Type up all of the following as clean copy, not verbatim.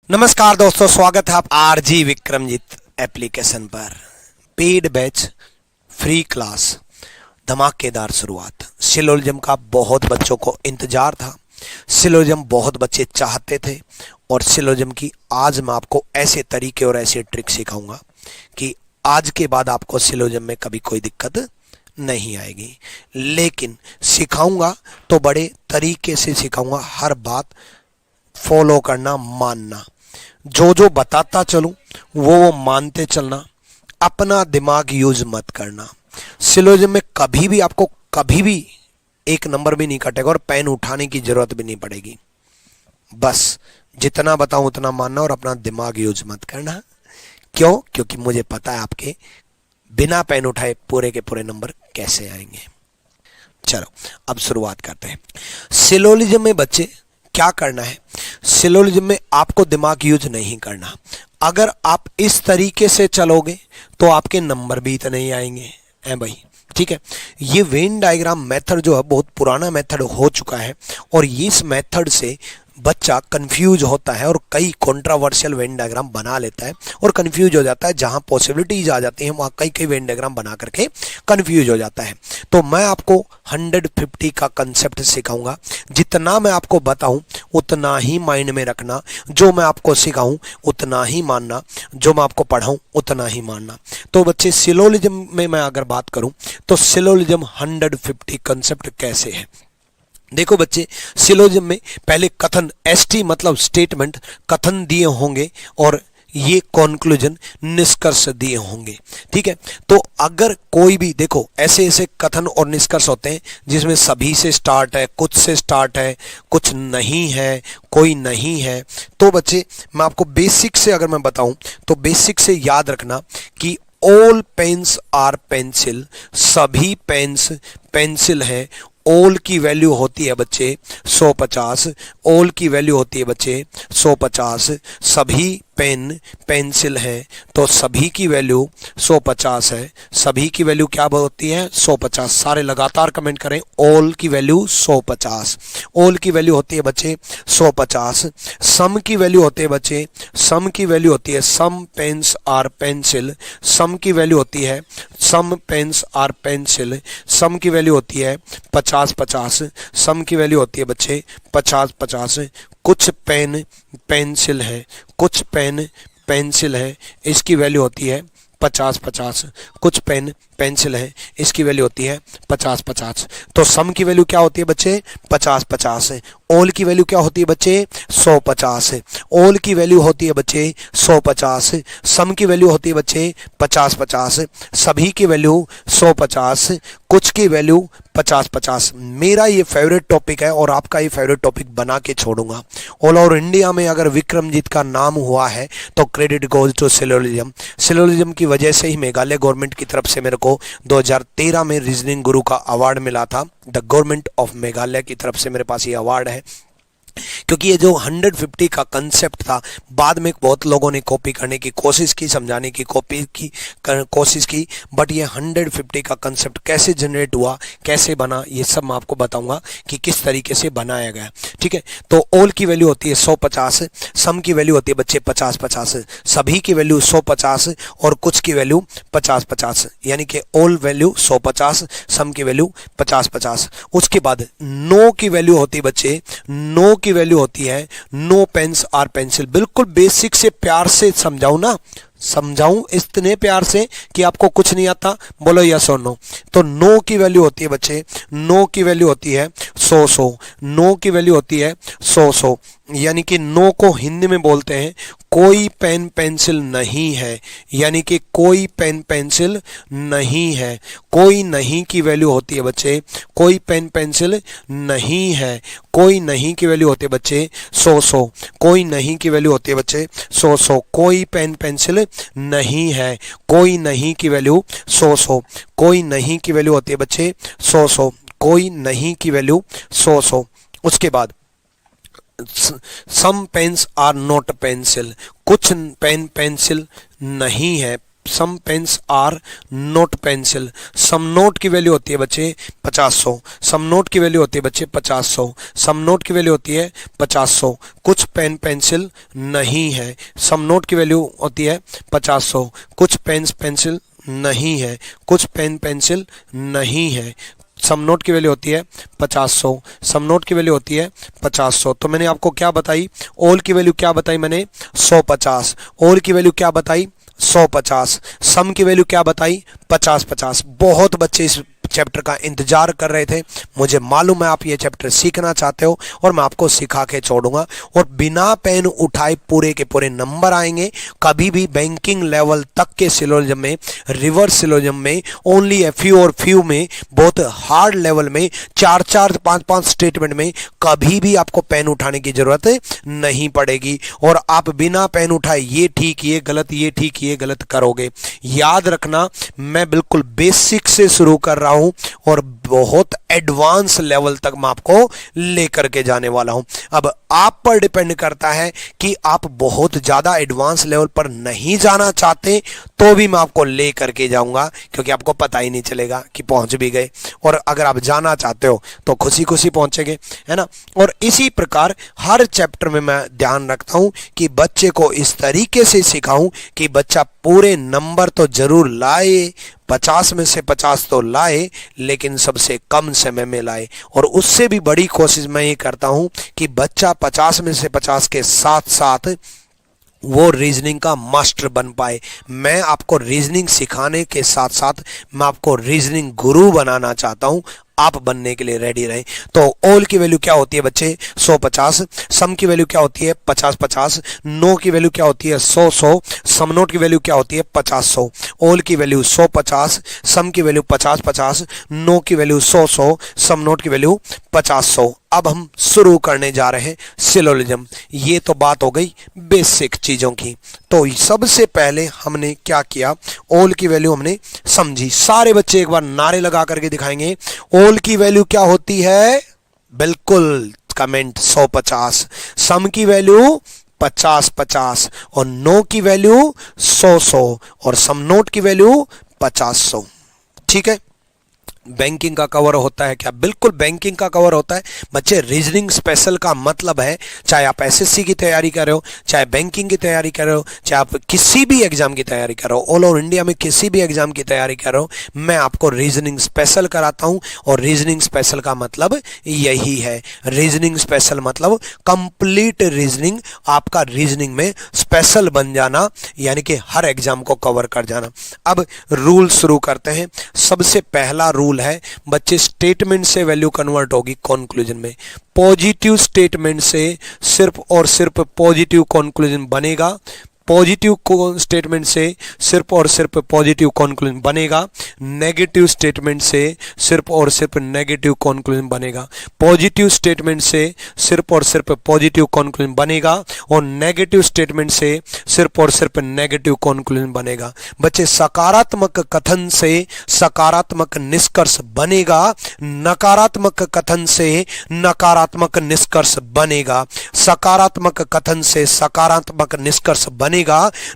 नमस्कार दोस्तों, स्वागत है आप आरजी विक्रमजीत एप्लीकेशन पर। पेड बैच, फ्री क्लास, धमाकेदार शुरुआत। सिलोजिज्म का बहुत बच्चों को इंतजार था, सिलोजिज्म बहुत बच्चे चाहते थे और सिलोजिज्म की आज मैं आपको ऐसे तरीके और ऐसे ट्रिक सिखाऊंगा कि आज के बाद आपको सिलोजिज्म में कभी कोई दिक्कत नहीं आएगी। लेकिन सिखाऊंगा तो बड़े तरीके से सिखाऊंगा, हर बात फॉलो करना, मानना। जो जो बताता चलूं वो मानते चलना, अपना दिमाग यूज मत करना। सिलोजिज्म में कभी भी आपको कभी भी एक नंबर भी नहीं कटेगा और पेन उठाने की जरूरत भी नहीं पड़ेगी। बस जितना बताऊं उतना मानना और अपना दिमाग यूज मत करना। क्यों? क्योंकि मुझे पता है आपके बिना पेन उठाए पूरे के पूरे नंबर कैसे आएंगे। चलो अब शुरुआत करते हैं। सिलोजिज्म में बच्चे क्या करना है? सिलोजिज्म में आपको दिमाग यूज नहीं करना। अगर आप इस तरीके से चलोगे तो आपके नंबर भी इतने ही आएंगे भाई, ठीक है। ये वेन डायग्राम मेथड जो है बहुत पुराना मेथड हो चुका है और इस मेथड से बच्चा कंफ्यूज होता है और कई कंट्रोवर्शियल वेन डायग्राम बना लेता है और कंफ्यूज हो जाता है। जहां पॉसिबिलिटीज आ जाती हैं वहां कई कई वेन डायग्राम बना करके कंफ्यूज हो जाता है। तो मैं आपको 150 का कंसेप्ट सिखाऊंगा। जितना मैं आपको बताऊं उतना ही माइंड में रखना, जो मैं आपको सिखाऊं उतना ही मानना, जो मैं आपको पढ़ाऊं उतना ही मानना। तो बच्चे सिलोजिज्म में मैं अगर बात करूं तो सिलोजिज्म 150 कंसेप्ट कैसे है? देखो बच्चे, सिलोजिज्म में पहले कथन, एसटी मतलब स्टेटमेंट, कथन दिए होंगे और ये कॉन्क्लूजन, निष्कर्ष दिए होंगे, ठीक है। तो अगर कोई भी, देखो ऐसे ऐसे कथन और निष्कर्ष होते हैं जिसमें सभी से स्टार्ट है, कुछ से स्टार्ट है, कुछ नहीं है, कोई नहीं है। तो बच्चे मैं आपको बेसिक से अगर मैं बताऊं तो बेसिक से याद रखना कि ऑल पेन्स आर पेंसिल, सभी पेन्स पेंसिल है। ऑल की वैल्यू होती है बच्चे 150, ऑल की वैल्यू होती है बच्चे 150। सभी पेन पेंसिल है तो सभी की वैल्यू 150 है। सभी की वैल्यू क्या होती है? 150। सारे लगातार कमेंट करें, ऑल की वैल्यू 150। ऑल की वैल्यू होती है बच्चे 150। सम की वैल्यू होती है बच्चे, सम की वैल्यू होती है, सम पेन्स आर पेंसिल, सम की वैल्यू होती है, सम पेन्स आर पेंसिल, सम की वैल्यू होती है 50-50। सम की वैल्यू होती है बच्चे 50-50। कुछ पेन पेंसिल है, कुछ पेन पेंसिल है, इसकी वैल्यू होती है 50-50। कुछ पेन पेंसिल है, इसकी वैल्यू होती है 50-50। तो सम की वैल्यू क्या होती है बच्चे? 50-50 है। ऑल की वैल्यू क्या होती है बच्चे? 150 है। ऑल की वैल्यू होती है बच्चे 150। सम की वैल्यू होती है बच्चे 50-50। सभी की वैल्यू 150। कुछ की वैल्यू 50-50। मेरा ये फेवरेट टॉपिक है और आपका ये फेवरेट टॉपिक बना के छोड़ूंगा। ऑल ओवर इंडिया में अगर विक्रमजीत का नाम हुआ है तो credit goes to syllogism. Syllogism की वजह से ही मेघालय गवर्नमेंट की तरफ से मेरे को 2013 में रीजनिंग गुरु का अवार्ड मिला था। द गवर्नमेंट ऑफ मेघालय की तरफ से मेरे पास ये अवार्ड है, क्योंकि ये जो 150 का कंसेप्ट था बाद में बहुत लोगों ने कॉपी करने की कोशिश की, समझाने की कोशिश की, बट ये 150 का कंसेप्ट कैसे जनरेट हुआ, कैसे बना, ये सब मैं आपको बताऊंगा कि किस तरीके से बनाया गया, ठीक है। तो ऑल की वैल्यू होती है 150, सम की वैल्यू होती है बच्चे 50-50, सभी की वैल्यू 150 और कुछ की वैल्यू 50-50, यानी कि ऑल वैल्यू 150, सम की वैल्यू 50-50। उसके बाद नो की वैल्यू होती है बच्चे, नो की वैल्यू होती है नो पेन्स आर पेंसिल। बिल्कुल बेसिक से प्यार से समझाऊं ना, समझाऊं इतने प्यार से कि आपको कुछ नहीं आता, बोलो यस और नो। तो नो की वैल्यू होती है बच्चे, नो की वैल्यू होती है 100, नो की वैल्यू होती है 100, यानी कि नो को हिंदी में बोलते हैं कोई पेन पेंसिल नहीं है, यानी कि कोई पेन पेंसिल नहीं है। कोई नहीं की वैल्यू होती है बच्चे, कोई पेन पेंसिल नहीं है। कोई नहीं की वैल्यू होती है बच्चे 100, कोई नहीं की वैल्यू होती है बच्चे 100। कोई पेन पेंसिल नहीं है, कोई नहीं की वैल्यू 100, कोई नहीं की वैल्यू होती है बच्चे 100, कोई नहीं की वैल्यू 100। उसके बाद some pens are not pencil, कुछ पेन पेंसिल नहीं है, some pens are not pencil. Some note की वैल्यू होती है बच्चे 50-100, सम नोट की वैल्यू होती है बच्चे 50-100, सम नोट की वैल्यू होती है 50-100। कुछ पेन पेंसिल नहीं है। सम नोट की वैल्यू होती है 50-100, कुछ पेन्स पेंसिल नहीं है, कुछ पेन पेंसिल नहीं है। सम नोट की वैल्यू होती है 50-100, सम नोट की वैल्यू होती है 50-100। तो मैंने आपको क्या बताई, ऑल की वैल्यू क्या बताई मैंने 100-50, ऑल की वैल्यू क्या बताई 100-50, सम की वैल्यू क्या बताई 50-50। बहुत बच्चे इस चैप्टर का इंतजार कर रहे थे, मुझे मालूम है आप ये चैप्टर सीखना चाहते हो और मैं आपको सिखा के छोड़ूंगा। और बिना पेन उठाए पूरे के पूरे नंबर आएंगे। कभी भी बैंकिंग लेवल तक के सिलोजिज्म में, रिवर्स सिलोजिज्म में, ओनली ए फ्यू और फ्यू में, बहुत हार्ड लेवल में, 4-4 5-5 स्टेटमेंट में कभी भी आपको पेन उठाने की जरूरत नहीं पड़ेगी। और आप बिना पेन उठाए ये ठीक ये गलत, ये ठीक ये गलत करोगे। याद रखना, मैं बिल्कुल बेसिक से शुरू कर रहा हूं और बहुत एडवांस लेवल तक मैं आपको लेकर के जाने वाला हूं। अब आप पर डिपेंड करता है कि आप बहुत ज्यादा एडवांस लेवल पर नहीं जाना चाहते तो भी मैं आपको लेकर के जाऊंगा, क्योंकि आपको पता ही नहीं चलेगा कि पहुंच भी गए। और अगर आप जाना चाहते हो तो खुशी खुशी पहुंचेंगे, है ना। और इसी प्रकार हर चैप्टर में मैं ध्यान रखता हूं कि बच्चे को इस तरीके से सिखाऊं कि बच्चा पूरे नंबर तो जरूर लाए, 50 में से 50 तो लाए, लेकिन सबसे कम समय में लाए। और उससे भी बड़ी कोशिश मैं ये करता हूं कि बच्चा 50 में से 50 के साथ साथ वो रीजनिंग का मास्टर बन पाए। मैं आपको रीजनिंग सिखाने के साथ साथ मैं आपको रीजनिंग गुरु बनाना चाहता हूं। आप बनने के लिए रेडी रहें। तो ऑल की वैल्यू क्या होती है बच्चे 100-50, सम की वैल्यू क्या होती है 50-50, नो की वैल्यू क्या होती है 100-100, सम नोट की वैल्यू क्या होती है 50-100। ऑल की वैल्यू 100-50, सम की वैल्यू 50-50, नो की वैल्यू 100-100, सम नोट की वैल्यू 50-100। अब हम शुरू करने जा रहे हैं सिलोजिज्म। ये तो बात हो गई बेसिक चीजों की। तो सबसे पहले हमने क्या किया, ऑल की वैल्यू हमने समझी। सारे बच्चे एक बार नारे लगा करके दिखाएंगे, ऑल की वैल्यू क्या होती है, बिल्कुल कमेंट 100-50, सम की वैल्यू 50-50 और नो की वैल्यू 100-100 और सम नोट की वैल्यू 50-100। ठीक है, बैंकिंग का कवर होता है क्या, बिल्कुल बैंकिंग का कवर होता है बच्चे। रीजनिंग स्पेशल का मतलब है, चाहे आप एसएससी की तैयारी कर रहे हो, चाहे बैंकिंग की तैयारी कर रहे हो, चाहे आप किसी भी एग्जाम की तैयारी कर रहे हो, ऑल ओवर इंडिया में किसी भी एग्जाम की तैयारी कर रहे हो, मैं आपको रीजनिंग स्पेशल कराता हूं। और रीजनिंग स्पेशल का मतलब यही है, रीजनिंग स्पेशल मतलब कंप्लीट रीजनिंग, आपका रीजनिंग में स्पेशल बन जाना, यानी कि हर एग्जाम को कवर कर जाना। अब रूल शुरू करते हैं। सबसे पहला रूल है बच्चे, स्टेटमेंट से वैल्यू कन्वर्ट होगी कंक्लूजन में। पॉजिटिव स्टेटमेंट से सिर्फ और सिर्फ पॉजिटिव कंक्लूजन बनेगा। पॉजिटिव स्टेटमेंट से सिर्फ और सिर्फ पॉजिटिव कंक्लूजन बनेगा। नेगेटिव स्टेटमेंट से सिर्फ और सिर्फ नेगेटिव कंक्लूजन बनेगा। पॉजिटिव स्टेटमेंट से सिर्फ और सिर्फ पॉजिटिव कंक्लूजन बनेगा और नेगेटिव स्टेटमेंट से सिर्फ और सिर्फ नेगेटिव कंक्लूजन बनेगा। बच्चे, सकारात्मक कथन से सकारात्मक निष्कर्ष बनेगा, नकारात्मक कथन से नकारात्मक निष्कर्ष बनेगा। सकारात्मक कथन से सकारात्मक निष्कर्ष बनेगा,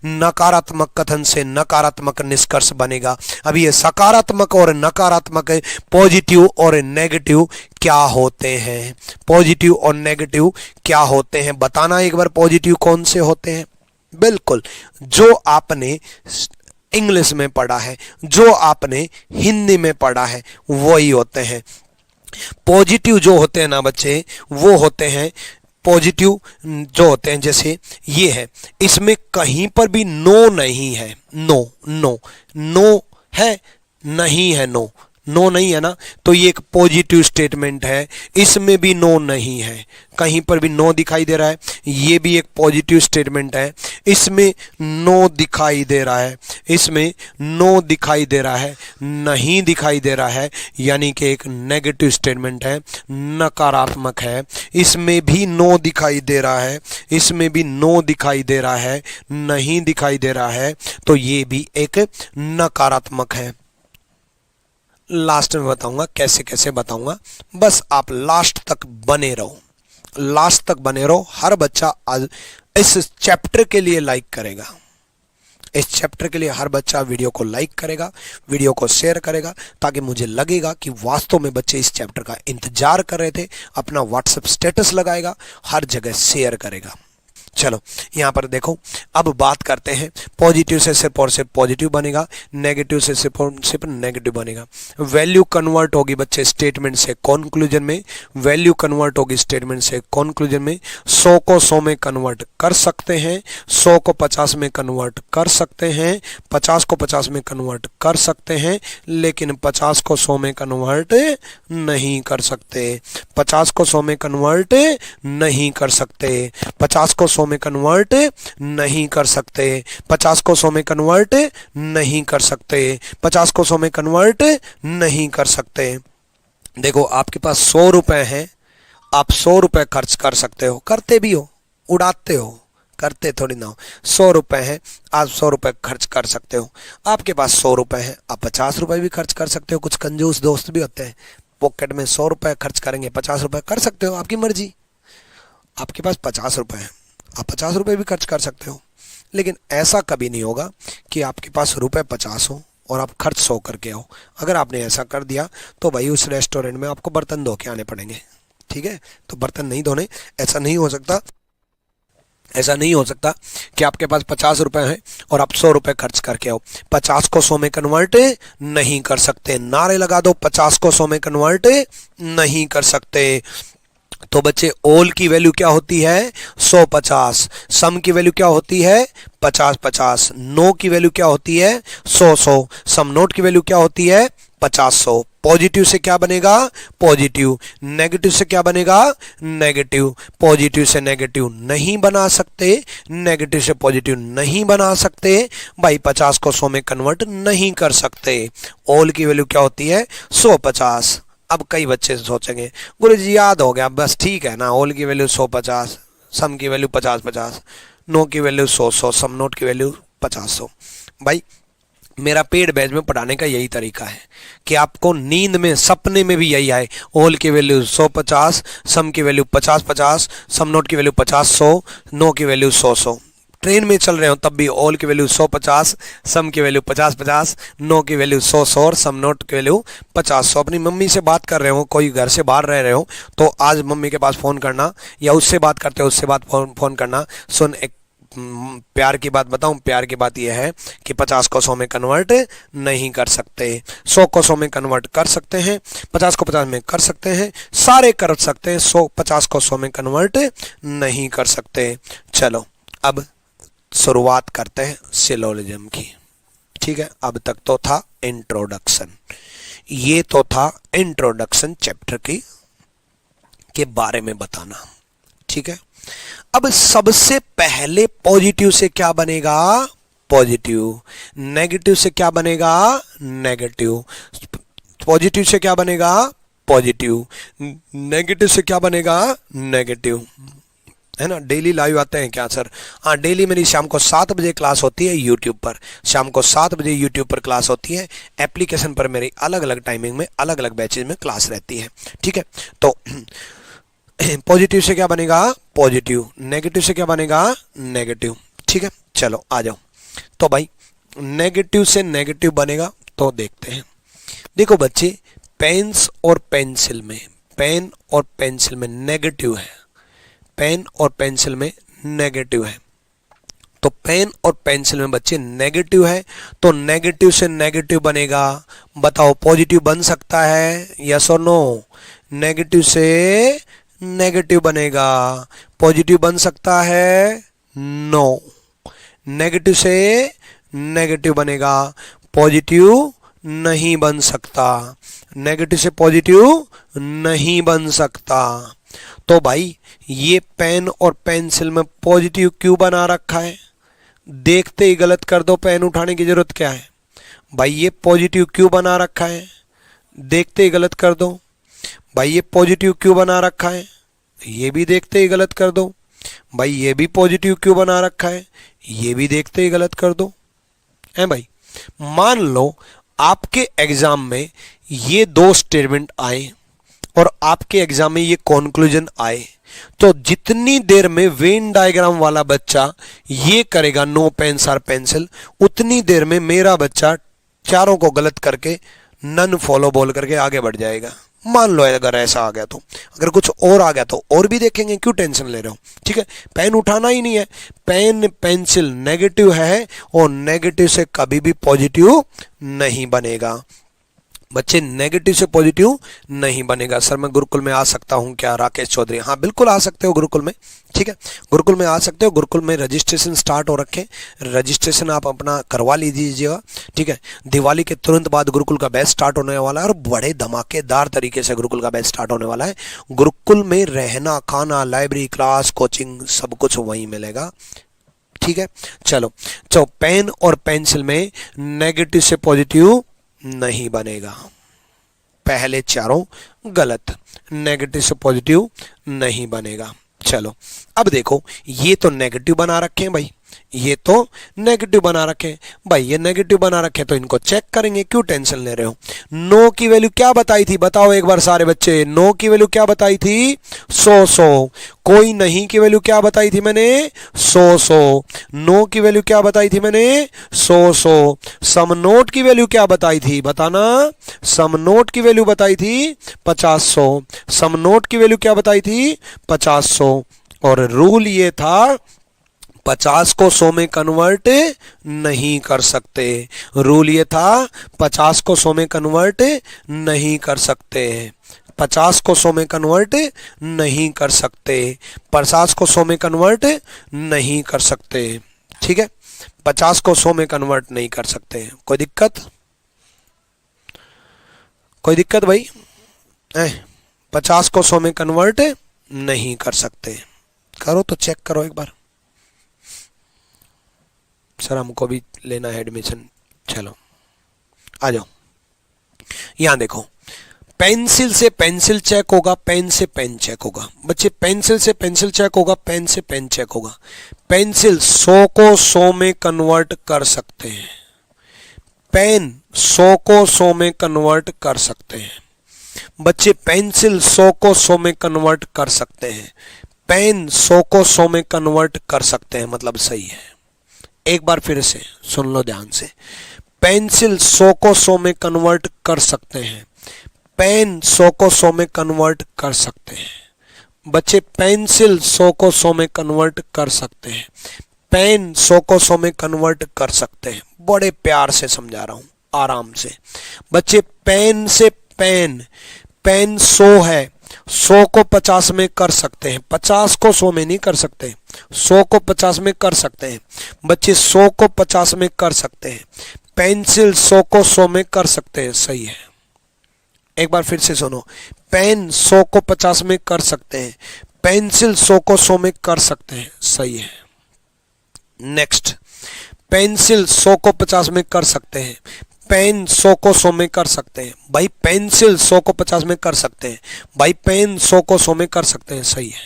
नकारात्मक कथन से नकारात्मक निष्कर्ष बनेगा। अब ये सकारात्मक और नकारात्मक, पॉजिटिव और नेगेटिव क्या होते हैं, पॉजिटिव और नेगेटिव क्या होते हैं बताना एक बार। पॉजिटिव कौन से होते हैं, बिल्कुल जो आपने इंग्लिश में पढ़ा है, जो आपने हिंदी में पढ़ा है, वही होते हैं। पॉजिटिव जो होते हैं ना बच्चे, वो होते हैं पॉजिटिव जो होते हैं, जैसे ये है, इसमें कहीं पर भी नो नहीं है, नो नो नो है, नहीं है, नो नो नहीं है ना, तो ये एक पॉजिटिव स्टेटमेंट है। इसमें भी नो नहीं है, कहीं पर भी नो दिखाई दे रहा है, ये भी एक पॉजिटिव स्टेटमेंट है। इसमें नो दिखाई दे रहा है, इसमें नो दिखाई दे रहा है, नहीं दिखाई दे रहा है, यानी कि एक नेगेटिव स्टेटमेंट है, नकारात्मक है। इसमें भी नो दिखाई दे रहा है, इसमें भी नो दिखाई दे रहा है, नहीं दिखाई दे रहा है, तो ये भी एक नकारात्मक है। लास्ट में बताऊंगा, कैसे कैसे बताऊंगा, बस आप लास्ट तक बने रहो, लास्ट तक बने रहो। हर बच्चा आज इस चैप्टर के लिए लाइक करेगा, इस चैप्टर के लिए हर बच्चा वीडियो को लाइक करेगा, वीडियो को शेयर करेगा, ताकि मुझे लगेगा कि वास्तव में बच्चे इस चैप्टर का इंतजार कर रहे थे। अपना व्हाट्सएप स्टेटस लगाएगा, हर जगह शेयर करेगा। चलो यहाँ पर देखो, अब बात करते हैं पॉजिटिव से सिर्फ और सिर्फ पॉजिटिव बनेगा, नेगेटिव से सिर्फ और सिर्फ नेगेटिव बनेगा। वैल्यू कन्वर्ट होगी बच्चे स्टेटमेंट से कंक्लूजन में, वैल्यू कन्वर्ट होगी स्टेटमेंट से कंक्लूजन में। 100 को 100 में कन्वर्ट कर सकते हैं, 100 को 50 में कन्वर्ट कर सकते हैं, 50 को 50 में कन्वर्ट कर सकते हैं, लेकिन 50 को 100 में कन्वर्ट नहीं कर सकते। 50 को 100 में कन्वर्ट नहीं कर सकते, 50 को 100 में कन्वर्ट नहीं कर सकते, 50 को 100 में कन्वर्ट नहीं कर सकते, 50 को 100 में कन्वर्ट नहीं कर सकते। देखो आपके पास 100 रुपए हैं, आप 100 रुपए खर्च कर सकते हो, करते भी हो, उड़ाते हो, करते थोड़ी ना हो। 100 रुपए हैं, आप 100 रुपए खर्च कर सकते हो। आपके पास 100 रुपए हैं, आप 50 रुपए भी खर्च कर सकते हो। कुछ कंजूस दोस्त भी होते हैं, पॉकेट में 100 रुपए खर्च करेंगे, 50 रुपए कर सकते हो, आपकी मर्जी। आपके पास 50 रुपए हैं, आप 50 रुपए भी खर्च कर सकते हो। लेकिन ऐसा कभी नहीं होगा कि आपके पास रुपए 50 हो और आप खर्च 100 करके आओ। अगर आपने ऐसा कर दिया तो भाई उस रेस्टोरेंट में आपको बर्तन धो के आने पड़ेंगे, ठीक है। तो बर्तन नहीं धोने, ऐसा नहीं हो सकता। ऐसा नहीं हो सकता कि आपके पास 50 रुपए हैं और आप 100 रुपए खर्च करके आओ। 50 को 100 में कन्वर्ट नहीं कर सकते। नारे लगा दो, 50 को 100 में कन्वर्ट नहीं कर सकते। तो बच्चे ऑल की वैल्यू क्या होती है? 100 50। सम की वैल्यू क्या होती है? 50 50। नो की वैल्यू क्या होती है? 100 100। सम नोट की वैल्यू क्या होती है? 50 100। पॉजिटिव से क्या बनेगा? पॉजिटिव। नेगेटिव से क्या बनेगा? नेगेटिव। पॉजिटिव से नेगेटिव नहीं बना सकते, नेगेटिव से पॉजिटिव नहीं बना सकते भाई। 50 को 100 में कन्वर्ट नहीं कर सकते। ऑल की वैल्यू क्या होती है? 100 50। अब कई बच्चे सोचेंगे गुरुजी याद हो गया, बस ठीक है ना। ऑल की वैल्यू 100 50, सम की वैल्यू 50 50, नो की वैल्यू 100 100, सम नोट की वैल्यू 50 100। भाई मेरा पेड बैच में पढ़ाने का यही तरीका है कि आपको नींद में, सपने में भी यही आए। ऑल की वैल्यू 100 50, सम की वैल्यू 50 50, सम नोट की वैल्यू 50 100, नो की वैल्यू 100 100। ट्रेन में चल रहे हो तब भी ऑल की वैल्यू 100 50, सम की वैल्यू 50 50, नो की वैल्यू 100 100 और सम नोट की वैल्यू 50 100। अपनी मम्मी से बात कर रहे हो, कोई घर से बाहर रह रहे हो, तो आज मम्मी के पास फ़ोन करना, या उससे बात करते हो उससे बात फ़ोन करना। सुन, एक प्यार की बात बताऊं, प्यार की बात यह है कि 50 को 100 में कन्वर्ट नहीं कर सकते, 100 को 100 में कन्वर्ट कर सकते हैं, 50 को 50 में कर सकते हैं, सारे कर सकते हैं, 100 50 को 100 में कन्वर्ट नहीं कर सकते। चलो अब शुरुआत करते हैं सिलोजिज्म की, ठीक है। अब तक तो था इंट्रोडक्शन, ये तो था इंट्रोडक्शन चैप्टर की के बारे में बताना, ठीक है। अब सबसे पहले पॉजिटिव से क्या बनेगा? पॉजिटिव। नेगेटिव से क्या बनेगा? नेगेटिव। पॉजिटिव से क्या बनेगा? पॉजिटिव। नेगेटिव से क्या बनेगा? नेगेटिव, है ना। डेली लाइव आते हैं क्या सर? हाँ, डेली मेरी शाम को 7 बजे क्लास होती है यूट्यूब पर। शाम को 7 बजे यूट्यूब पर क्लास होती है। एप्लीकेशन पर मेरी अलग अलग टाइमिंग में अलग अलग बैचेज में क्लास रहती है, ठीक है। तो पॉजिटिव से क्या बनेगा? पॉजिटिव। नेगेटिव से क्या बनेगा? नेगेटिव, ठीक है। चलो आ जाओ। तो भाई नेगेटिव से नेगेटिव बनेगा तो देखते हैं। देखो बच्चे, पेन्स और पेंसिल में, पेन और पेंसिल में नेगेटिव है, पेन और पेंसिल में नेगेटिव है। तो पेन और पेंसिल में बच्चे नेगेटिव है, तो नेगेटिव से नेगेटिव बनेगा। बताओ पॉजिटिव बन सकता है? यस और नो? नेगेटिव से नेगेटिव बनेगा। पॉजिटिव बन सकता है? नो। नेगेटिव से नेगेटिव बनेगा, पॉजिटिव नहीं बन सकता। नेगेटिव से पॉजिटिव नहीं बन सकता। तो भाई ये पेन और पेंसिल में पॉजिटिव क्यों बना रखा है? देखते ही गलत कर दो, पेन उठाने की जरूरत क्या है? भाई ये पॉजिटिव क्यों बना रखा है? देखते ही गलत कर दो। भाई ये पॉजिटिव क्यों बना रखा है? ये भी देखते ही गलत कर दो। भाई ये भी पॉजिटिव क्यों बना रखा है? ये भी देखते ही गलत कर दो। है भाई, मान लो आपके एग्जाम में ये 2 स्टेटमेंट आए और आपके एग्जाम में ये कंक्लूजन आए, तो जितनी देर में वेन डायग्राम वाला बच्चा ये करेगा नो पेन्स और पेंसिल, उतनी देर में मेरा बच्चा चारों को गलत करके नन फॉलो बोल करके आगे बढ़ जाएगा। मान लो अगर ऐसा आ गया तो, अगर कुछ और आ गया तो और भी देखेंगे, क्यों टेंशन ले रहे हो। ठीक है, पेन उठाना ही नहीं है, पेन पेंसिल नेगेटिव है और नेगेटिव से कभी भी पॉजिटिव नहीं बनेगा बच्चे, नेगेटिव से पॉजिटिव नहीं बनेगा। सर मैं गुरुकुल में आ सकता हूं क्या राकेश चौधरी? हाँ बिल्कुल आ सकते हो गुरुकुल में। ठीक है, गुरुकुल में आ सकते हो। गुरुकुल में रजिस्ट्रेशन स्टार्ट हो रखे, रजिस्ट्रेशन आप अपना करवा लीजिएगा। ठीक है, दिवाली के तुरंत बाद गुरुकुल का बैच स्टार्ट होने वाला है और बड़े धमाकेदार तरीके से गुरुकुल का बैच स्टार्ट होने वाला है। गुरुकुल में रहना, खाना, लाइब्रेरी, क्लास, कोचिंग सब कुछ वहीं मिलेगा। ठीक है, चलो तो पेन और पेंसिल में नेगेटिव से पॉजिटिव नहीं बनेगा, पहले चारों गलत, नेगेटिव से पॉजिटिव नहीं बनेगा। चलो अब देखो, ये तो नेगेटिव बना रखे हैं भाई, ये तो नेगेटिव बना रखे हैं भाई, ये नेगेटिव बना रखे तो इनको चेक करेंगे, क्यों टेंशन ले रहे हो। नो की वैल्यू क्या बताई थी, बताओ एक बार सारे बच्चे। नो की वैल्यू क्या बताई थी, 100। कोई नहीं की वैल्यू क्या बताई थी मैंने, 100। नो की वैल्यू क्या बताई थी मैंने, 100। सम नोट की वैल्यू क्या बताई थी, बताना। सम नोट की वैल्यू बताई थी 50। सम नोट की वैल्यू क्या बताई थी, 50। और रूल ये था 50 को 100 में कन्वर्ट नहीं कर सकते। रूल ये था 50 को 100 में कन्वर्ट नहीं कर सकते। 50 को 100 में कन्वर्ट नहीं कर सकते। 50 को 100 में कन्वर्ट नहीं कर सकते। ठीक है, 50 को 100 में कन्वर्ट नहीं कर सकते। कोई दिक्कत, कोई दिक्कत भाई? 50 को 100 में कन्वर्ट नहीं कर सकते। करो तो चेक करो एक बार। सर हमको भी लेना है एडमिशन। चलो आ जाओ, यहां देखो, पेंसिल से पेंसिल चेक होगा, पेन से पेन चेक होगा। बच्चे पेंसिल से पेंसिल चेक होगा, पेन से पेन चेक होगा। पेंसिल 100 को 100 में कन्वर्ट कर सकते हैं, पेन 100 को 100 में कन्वर्ट कर सकते हैं। बच्चे पेंसिल 100 को 100 में कन्वर्ट कर सकते हैं, पेन 100 को 100 में कन्वर्ट कर सकते हैं, मतलब सही है। एक बार फिर से सुन लो ध्यान से, पेंसिल 100 को 100 में कन्वर्ट कर सकते हैं, पेन 100 को 100 में कन्वर्ट कर सकते हैं। बच्चे पेंसिल 100 को 100 में कन्वर्ट कर सकते हैं, पेन 100 को 100 में कन्वर्ट कर सकते हैं। बड़े प्यार से समझा रहा हूं, आराम से। बच्चे पेन से पेन, पेन 100 है, 100 को 50 में कर सकते हैं, 50 को 100 में नहीं कर सकते, 100 को 50 में कर सकते हैं। बच्चे 100 को 50 में कर सकते हैं, पेंसिल 100 को 100 में कर सकते हैं, सही है। एक बार फिर से सुनो, पेन 100 को 50 में कर सकते हैं, पेंसिल 100 को 100 में कर सकते हैं, सही है। नेक्स्ट, पेंसिल 100 को 50 में कर सकते हैं, पेन 100 को 100 में कर सकते हैं। भाई पेंसिल 100 को 50 में कर सकते हैं, भाई पेन 100 को 100 में कर सकते हैं, सही है,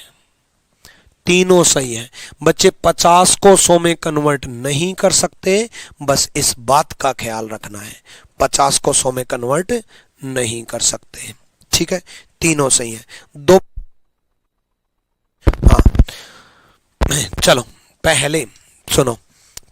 तीनों सही है। बच्चे 50 को 100 में कन्वर्ट नहीं कर सकते, बस इस बात का ख्याल रखना है, 50 को 100 में कन्वर्ट नहीं कर सकते। ठीक है, तीनों सही है। दो, हाँ चलो पहले सुनो,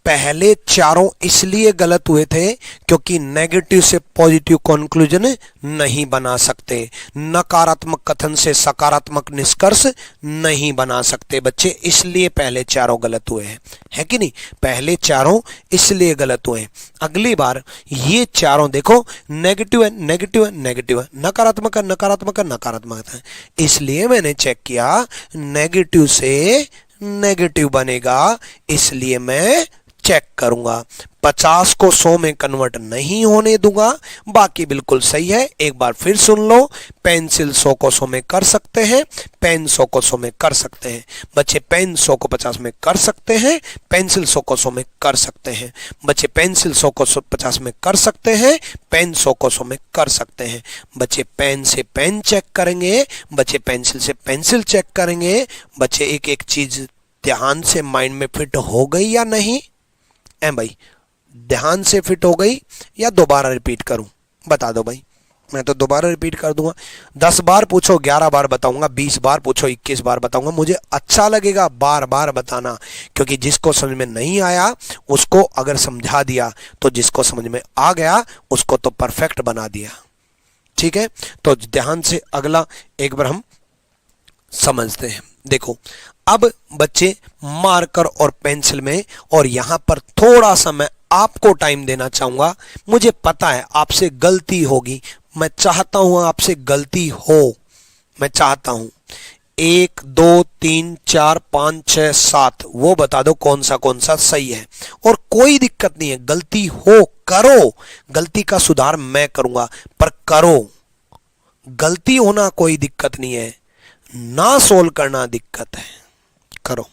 पहले चारों इसलिए गलत हुए थे क्योंकि नेगेटिव से पॉजिटिव कंक्लूजन नहीं बना सकते, नकारात्मक कथन से सकारात्मक निष्कर्ष नहीं बना सकते बच्चे, इसलिए पहले चारों गलत हुए हैं, है कि नहीं? पहले चारों इसलिए गलत हुए हैं। अगली बार ये चारों देखो, नेगेटिव है, नेगेटिव है, नेगेटिव है, नकारात्मक है, नकारात्मक है, नकारात्मक है, इसलिए मैंने चेक किया नेगेटिव से नेगेटिव बनेगा, इसलिए मैं चेक करूंगा। 50 को 100 में कन्वर्ट नहीं होने दूंगा, बाकी बिल्कुल सही है। एक बार फिर सुन लो, पेंसिल 100 को 100 में कर सकते हैं, पेन 100 को 100 में कर सकते हैं। बच्चे पेन 100 को 50 में कर सकते हैं, पेंसिल 100 को 100 में कर सकते हैं। बच्चे पेंसिल 100 को 50 में कर सकते हैं, पेन 100 को 100 में कर सकते हैं। बच्चे पेन से पेन चेक करेंगे, बच्चे पेंसिल से पेंसिल चेक करेंगे। बच्चे एक एक चीज ध्यान से माइंड में फिट हो गई या नहीं? भाई ध्यान से फिट हो गई या दोबारा रिपीट करूं? बता दो भाई। मैं तो दोबारा रिपीट कर दूंगा। 10 बार पूछो 11 बार बताऊंगा, 20 बार पूछो 21 बार बताऊंगा। मुझे अच्छा लगेगा बार बार बताना, क्योंकि जिसको समझ में नहीं आया उसको अगर समझा दिया तो जिसको समझ में आ गया उसको तो परफेक्ट बना दिया। ठीक है, तो ध्यान से अगला एक बार हम समझते हैं। देखो अब बच्चे मार्कर और पेंसिल में, और यहां पर थोड़ा सा मैं आपको टाइम देना चाहूंगा। मुझे पता है आपसे गलती होगी, मैं चाहता हूं आपसे गलती हो, मैं चाहता हूं। 1 2 3 4 5 6 7 वो बता दो कौन सा सही है। और कोई दिक्कत नहीं है, गलती हो करो, गलती का सुधार मैं करूंगा, पर करो। गलती होना कोई दिक्कत नहीं है, ना सोल्व करना दिक्कत है। करो।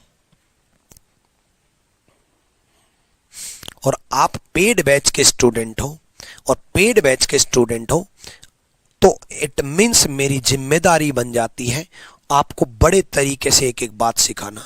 और आप पेड बैच के स्टूडेंट हो, और पेड बैच के स्टूडेंट हो तो इट मीन्स मेरी जिम्मेदारी बन जाती है आपको बड़े तरीके से एक एक बात सिखाना।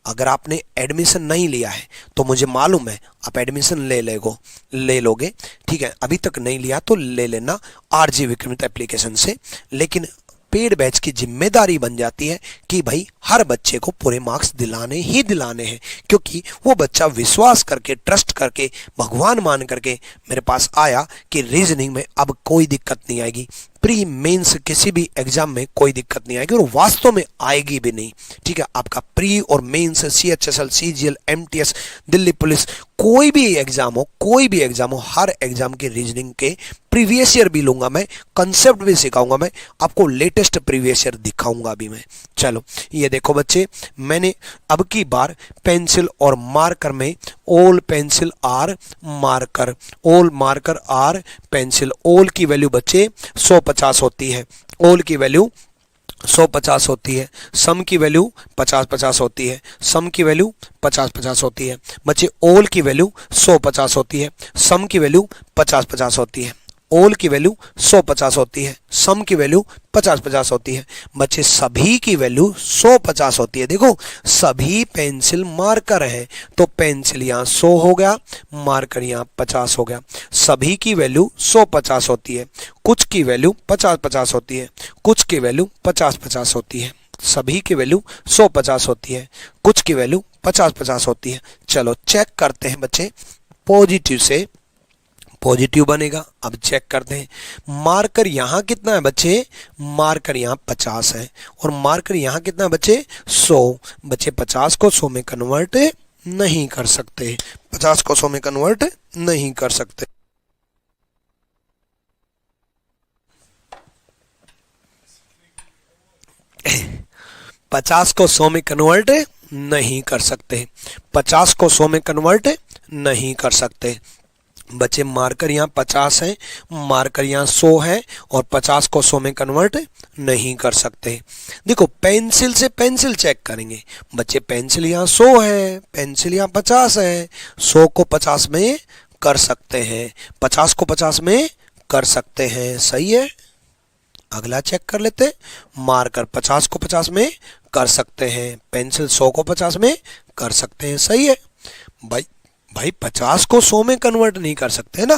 अगर आपने एडमिशन नहीं लिया है तो मुझे मालूम है आप एडमिशन ले लोगे। ठीक है, अभी तक नहीं लिया तो ले लेना आरजी विक्रमित एप्लीकेशन से। लेकिन पेड बैच की जिम्मेदारी बन जाती है कि भाई हर बच्चे को पूरे मार्क्स दिलाने ही दिलाने हैं, क्योंकि वो बच्चा विश्वास करके, ट्रस्ट करके, भगवान मान करके मेरे पास आया कि रीजनिंग में अब कोई दिक्कत नहीं आएगी, प्री मेंस किसी भी एग्जाम में कोई दिक्कत नहीं आएगी, और वास्तव में आएगी भी नहीं। ठीक है, आपका प्री और mains, CHSL, CGL, MTS, Delhi police, कोई भी एग्जाम हो, हर एग्जाम के रीजनिंग के प्रीवियस ईयर भी लूंगा मैं, कंसेप्ट भी सिखाऊंगा मैं, आपको लेटेस्ट प्रीवियस ईयर दिखाऊंगा भी मैं। चलो ये देखो बच्चे, मैंने अब की बार पेंसिल और मार्कर में all pencil are marker, all marker are pencil. All की वैल्यू बच्चे 150 होती है, ऑल की वैल्यू 150 होती है, सम की वैल्यू 50-50 होती है, सम की वैल्यू 50-50 होती है। बच्चे ऑल की वैल्यू 150 होती है, सम की वैल्यू 50-50 होती है। ऑल की वैल्यू 150 होती है, सम की वैल्यू 50-50 होती है। बच्चे सभी की वैल्यू 150 होती है। देखो सभी पेंसिल मार्कर है तो पेंसिल यहाँ 100 हो गया, मार्कर यहाँ 50 हो गया। सभी की वैल्यू 150 होती है, कुछ की वैल्यू 50-50 होती है, कुछ की वैल्यू 50-50 होती है। सभी की वैल्यू 150 होती है, कुछ की वैल्यू 50-50 होती है। चलो चेक करते हैं बच्चे, पॉजिटिव से पॉजिटिव बनेगा। अब चेक करते हैं, मार्कर यहां कितना है बच्चे, मार्कर यहां 50 है, और मार्कर यहां कितना है बच्चे 100। बच्चे 50 को 100 में कन्वर्ट नहीं कर सकते, 50 को 100 में कन्वर्ट नहीं कर सकते। पचास को 100 में कन्वर्ट नहीं कर सकते, 50 को 100 में कन्वर्ट नहीं कर सकते। बच्चे मार्कर यहाँ 50 है, मार्कर यहाँ 100 है, और 50 को 100 में कन्वर्ट नहीं कर सकते। देखो पेंसिल से पेंसिल चेक करेंगे। बच्चे पेंसिल यहाँ 100 है, पेंसिल यहाँ 50 है, 100 को 50 में कर सकते हैं, 50 को 50 में कर सकते हैं, सही है। अगला चेक कर लेते, मार्कर 50 को 50 में कर सकते हैं, पेंसिल 100 को 50 में कर सकते हैं, सही है। भाई 50 को 100 में कन्वर्ट नहीं कर सकते ना,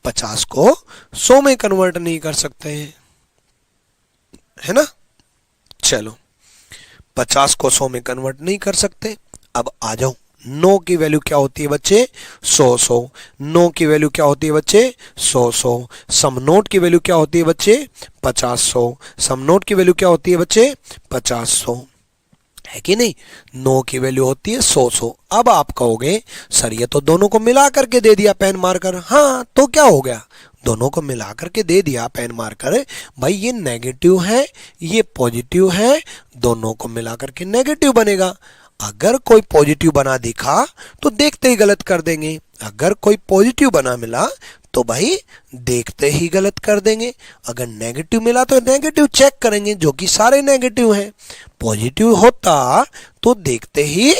50 को 100 में कन्वर्ट नहीं कर सकते हैं, है ना। चलो 50 को 100 में कन्वर्ट नहीं कर सकते। अब आ जाओ, 9 की वैल्यू क्या होती है बच्चे 100। 9 की वैल्यू क्या होती है बच्चे 100। सम नोट की वैल्यू क्या होती है बच्चे 50। सम नोट की वैल्यू क्या होती है बच्चे 50, है कि नहीं। 9 की वैल्यू होती है 100। अब आप कहोगे सर ये तो दोनों को मिला करके दे दिया पेन मार्कर। हाँ तो क्या हो गया, दोनों को मिला करके दे दिया पेन मार्कर। भाई ये नेगेटिव है, ये पॉजिटिव है, दोनों को मिला करके नेगेटिव बनेगा। अगर कोई पॉजिटिव बना दिखा तो देखते ही गलत कर देंगे, अगर कोई पॉजिटिव बना मिला तो भाई देखते ही गलत कर देंगे। अगर नेगेटिव मिला तो नेगेटिव चेक करेंगे, जो कि सारे नेगेटिव हैं। पॉजिटिव होता तो देखते ही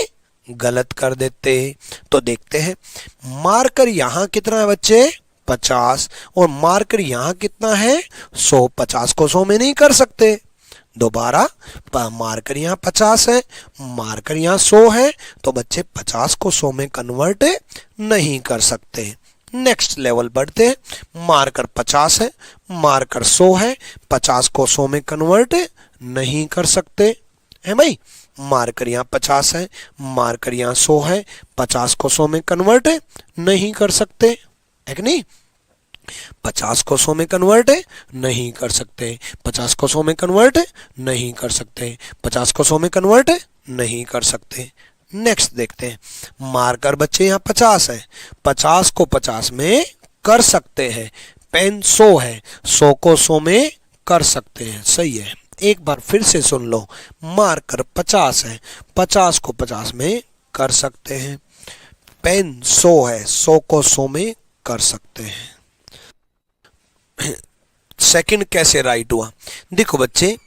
गलत कर देते। तो देखते हैं, मार्कर यहां कितना है बच्चे 50, और मार्कर यहां कितना है 100। 50 को 100 में नहीं कर सकते। दोबारा, मार्कर यहाँ 50 है, मार्कर यहाँ 100 है, तो बच्चे 50 को 100 में कन्वर्ट नहीं कर सकते, नेक्स्ट लेवल बढ़ते हैं, मार्कर 50 है, मार्कर 100 है, 50 को 100 में कन्वर्ट नहीं कर सकते है भाई। मार्कर यहाँ 50 है, मार्कर यहाँ 100 है, 50 को 100 में कन्वर्ट नहीं कर सकते है कि नहीं। 50 को 100 में कन्वर्ट नहीं कर सकते, 50 को 100 में कन्वर्ट नहीं कर सकते, 50 को 100 में कन्वर्ट नहीं कर सकते। नेक्स्ट देखते हैं, मार्कर बच्चे यहाँ 50 है, 50 को 50 में कर सकते हैं, पेन 100 है, 100 को 100 में कर सकते हैं, सही है। एक बार फिर से सुन लो, मार्कर 50 है, 50 को 50 में कर सकते हैं, पेन 100 है, 100 को 100 में कर सकते हैं। सेकंड कैसे राइट हुआ, देखो बच्चे,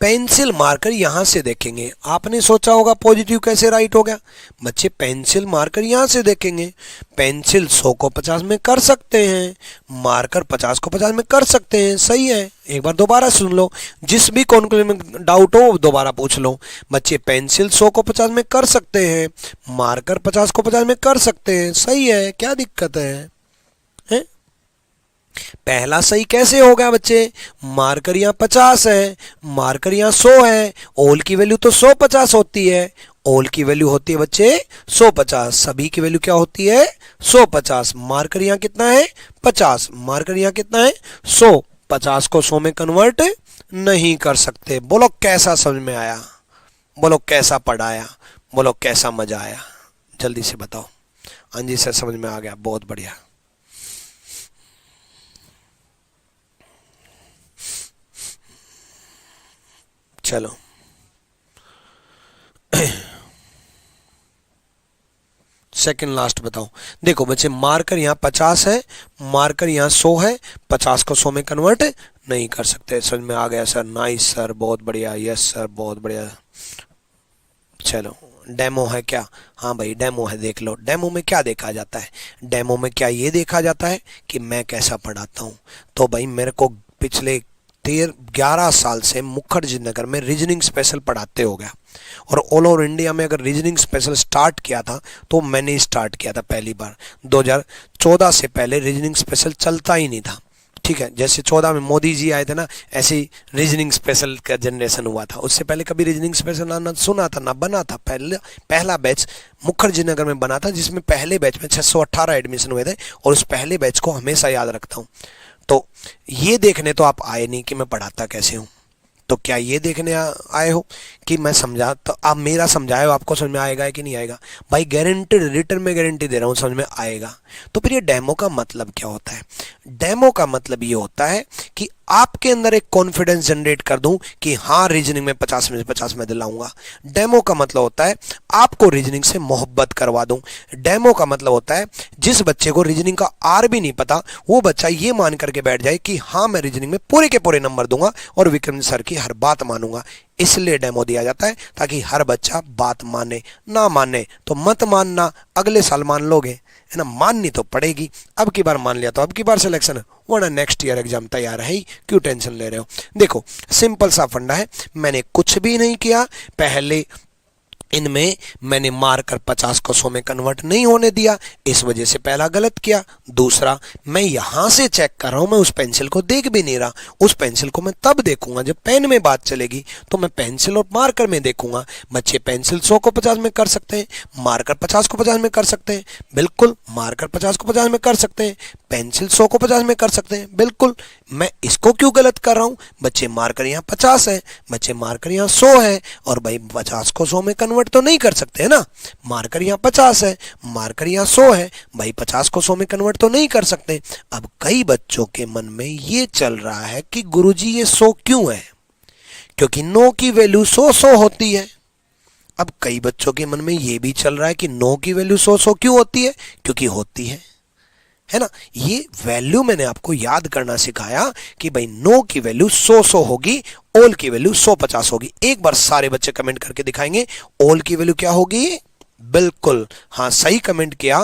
पेंसिल मार्कर यहां से देखेंगे, आपने सोचा होगा पॉजिटिव कैसे राइट हो गया, बच्चे पेंसिल मार्कर यहां से देखेंगे, पेंसिल 100 को 50 में कर सकते हैं, मार्कर 50 को 50 में कर सकते हैं, सही है। एक बार दोबारा सुन लो, जिस भी कॉन्क्लूजन में डाउट हो दोबारा पूछ लो। बच्चे पेंसिल 100 को 50 में कर सकते हैं, मार्कर 50 को 50 में कर सकते हैं, सही है, क्या दिक्कत है? पहला सही कैसे हो गया बच्चे, मार्कर यहाँ 50 है, मार्कर यहाँ 100 है, ऑल की वैल्यू तो 150 होती है, ऑल की वैल्यू होती है बच्चे 150, सभी की वैल्यू क्या होती है 150। मार्कर यहाँ कितना है 50, मार्कर यहाँ कितना है 100, 50 को 100 में कन्वर्ट नहीं कर सकते। बोलो कैसा समझ में आया, बोलो कैसा पढ़ाया, बोलो कैसा मजा आया, जल्दी से बताओ। हाँ जी सर समझ में आ गया, बहुत बढ़िया। चलो सेकंड लास्ट बताओ। देखो बच्चे मार्कर यहाँ 50 है, मार्कर यहाँ 100 है, 50 को 100 में कन्वर्ट नहीं कर सकते। समझ में आ गया सर, नाइस सर, बहुत बढ़िया, यस सर बहुत बढ़िया। चलो डेमो है क्या, हाँ भाई डेमो है, देख लो डेमो में क्या देखा जाता है। डेमो में क्या ये देखा जाता है कि मैं कैसा पढ़ाता हूँ। तो भाई मेरे को पिछले 11 साल से मुखर्जी नगर में रीजनिंग स्पेशल पढ़ाते हो गया, और ऑल ओवर इंडिया में अगर रीजनिंग स्पेशल स्टार्ट किया था तो मैंने स्टार्ट किया था पहली बार 2014 से पहले रीजनिंग स्पेशल चलता ही नहीं था। ठीक है, जैसे 14 में मोदी जी आए थे ना, ऐसे ही रीजनिंग स्पेशल का जनरेशन हुआ था। उससे पहले कभी रीजनिंग स्पेशल ना सुना था ना बना था। पहला बैच मुखर्जी नगर में बना था, जिसमें पहले बैच में 618 एडमिशन हुए थे, और उस पहले बैच को हमेशा याद रखता हूँ। तो ये देखने तो आप आए नहीं कि मैं पढ़ाता कैसे हूँ, तो क्या ये देखने आए हो कि मैं समझा, तो आप मेरा समझाए हो आपको समझ में आएगा कि नहीं आएगा? भाई गारंटेड, रिटर्न में गारंटी दे रहा हूँ समझ में आएगा। तो फिर ये डेमो का मतलब क्या होता है? डेमो का मतलब ये होता है कि आपके अंदर एक कॉन्फिडेंस जनरेट कर दूं कि हाँ रीजनिंग में 50 में से 50 में दिलाऊंगा। डेमो का मतलब होता है आपको रीजनिंग से मोहब्बत करवा दूं। डेमो का मतलब होता है जिस बच्चे को रीजनिंग का आर भी नहीं पता, वो बच्चा ये मान करके बैठ जाए कि हाँ मैं रीजनिंग में पूरे के पूरे नंबर दूंगा और विक्रम सर की हर बात मानूंगा। इसलिए डेमो दिया जाता है ताकि हर बच्चा बात माने। ना माने तो मत मानना, अगले साल मान लोगे है ना, माननी तो पड़ेगी। अब की बार मान लिया तो अब की बार सिलेक्शन, वरना नेक्स्ट ईयर एग्जाम तैयार है ही, क्यों टेंशन ले रहे हो? देखो सिंपल सा फंडा है, मैंने कुछ भी नहीं किया। पहले इनमें मैंने मार्कर 50 को 100 में कन्वर्ट नहीं होने दिया, इस वजह से पहला गलत किया। दूसरा, मैं यहां से चेक कर रहा हूं, मैं उस पेंसिल को देख भी नहीं रहा। उस पेंसिल को मैं तब देखूंगा जब पेन में बात चलेगी, तो मैं पेंसिल और मार्कर में देखूंगा। बच्चे पेंसिल 100 को 50 में कर सकते हैं, मार्कर 50 को 50 में कर सकते हैं, बिल्कुल। मार्कर 50 को 50 में कर सकते हैं, पेंसिल 100 को 50 में कर सकते हैं, बिल्कुल। मैं इसको क्यों गलत कर रहा हूं? बच्चे मार्कर यहाँ 50 है, बच्चे मार्कर यहाँ 100 है, और भाई 50 को 100 में कन्वर्ट तो नहीं कर सकते है ना। मार्कर यहाँ 50 है, मार्कर यहाँ 100 है, भाई 50 को 100 में कन्वर्ट तो नहीं कर सकते। अब कई बच्चों के मन में ये चल रहा है कि गुरुजी ये 100 क्यों है? क्योंकि 9 की वैल्यू 100 होती है। अब कई बच्चों के मन में ये भी चल रहा है कि 9 की वैल्यू 100 क्यों होती है? क्योंकि होती है ना। ये वैल्यू मैंने आपको याद करना सिखाया कि भाई 9 की वैल्यू 100 होगी, ऑल की वैल्यू 150 होगी। एक बार सारे बच्चे कमेंट करके दिखाएंगे ऑल की वैल्यू क्या होगी। बिल्कुल हाँ सही कमेंट किया,